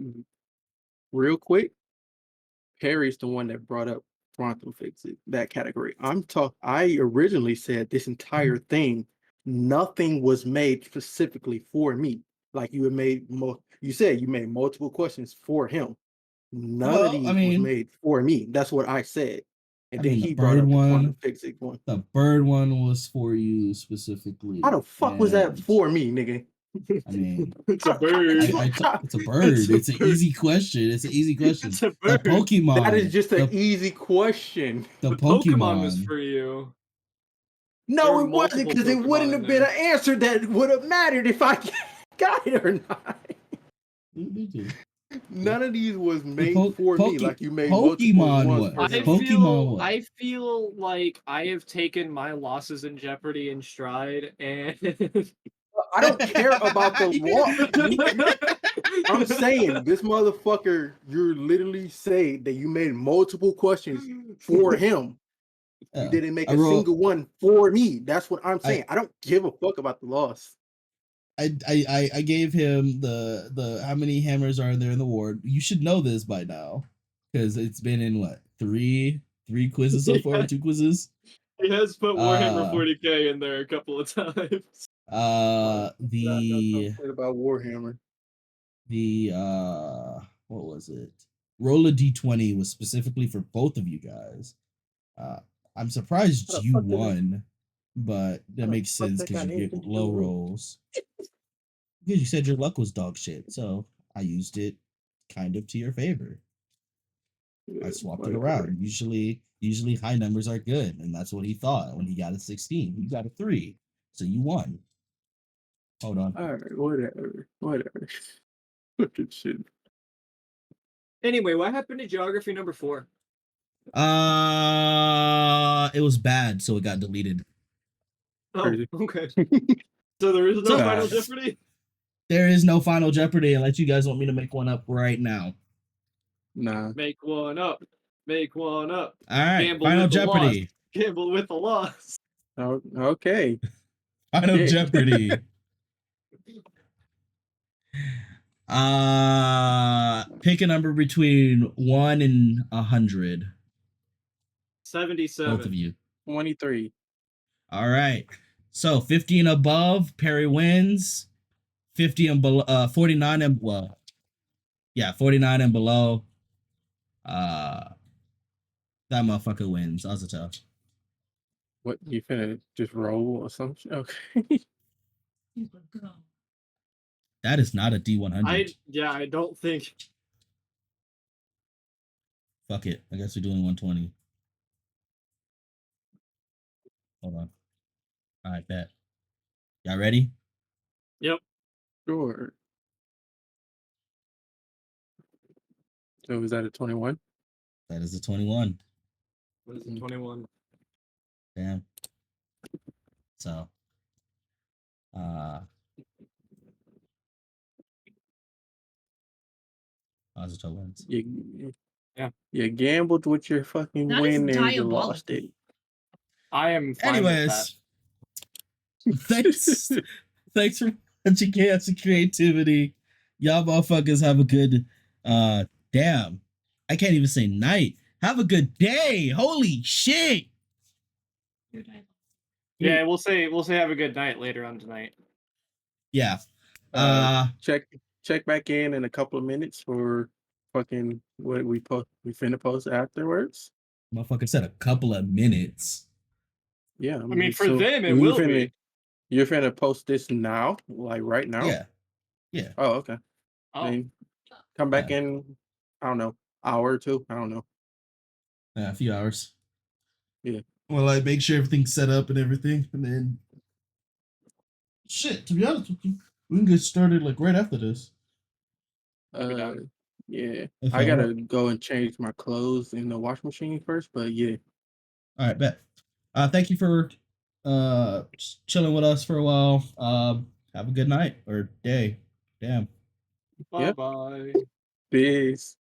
real quick. Perry's the one that brought up quantum physics, that category. I originally said this entire thing, nothing was made specifically for me. Like you had made you said you made multiple questions for him. None of Well, these was made for me. That's what I said. And then the he brought bird up the quantum one, physics one. the bird one was for you specifically. How the fuck was that and, for me, nigga? I mean, It's a bird. it's a bird. It's an easy question. It's an easy question. It's a The bird. Pokemon. That is just an the, easy question. the Pokemon was Pokemon. for you. No, There were it wasn't, multiple because it Pokemon wouldn't in have been there. an answer that would have mattered if I got it or not. None of these was made for me. Like you made multiple Pokemon ones for was. him. Pokemon was. I feel like I have taken my losses in Jeopardy in stride, and I don't care about the law. I'm saying this motherfucker, you're literally saying that you made multiple questions for him. You didn't make a single one for me. That's what I'm saying. I don't give a fuck about the loss. I gave him the how many hammers are there in the ward. You should know this by now, because it's been in what three quizzes so far, 2 quizzes. He has put Warhammer 40k in there a couple of times. The about Warhammer. What was it? Roll a d20 was specifically for both of you guys. I'm surprised you won, but that makes sense because you get low rolls. Because you said your luck was dog shit, so I used it kind of to your favor. I swapped it around. Usually high numbers are good, and that's what he thought when he got a 16. You got a 3, so you won. Hold on. All right, whatever. Shit. Anyway, what happened to geography number 4? It was bad, so it got deleted. Oh, Crazy. okay. So there is no Final Jeopardy? There is no Final Jeopardy unless you guys want me to make one up right now. Nah. Make one up. Make one up. All right, Gamble Final with Jeopardy. The loss. Gamble with the loss. Oh, okay. Final Jeopardy. Pick a number between 1 and 100. 77. Both of you. 23. All right. So 50 and above, Perry wins. 50 and below, 49 and 49 and below. That motherfucker wins. Azuto. What, you finna just roll or something? Okay. That is not a D100. I don't think. Fuck it. I guess we're doing 120. Hold on. All right, bet. Y'all ready? Yep. Sure. So is that a 21? That is a 21. What is it, 21? Damn. So, Azuto wins. You gambled with your fucking That win is and you lost it. I am fine with that. Anyways, thanks for watching Chaos and Creativity. Y'all motherfuckers have a good, damn. I can't even say night. Have a good day. Holy shit. Yeah, we'll say have a good night later on tonight. Yeah. Check back in a couple of minutes for fucking what we finna post afterwards. Motherfucker said a couple of minutes. Yeah, I mean, for them, it will be. You're finna post this now, like right now? Yeah. Oh, okay. Oh. Then come back in, I don't know, hour or two. I don't know. A few hours. Yeah. Well, I make sure everything's set up and everything, and then shit. To be honest with you, we can get started like right after this. Yeah. I gotta go and change my clothes in the wash machine first, but yeah. All right, bet. Thank you for chilling with us for a while. Have a good night or day. Damn. Bye bye. Peace.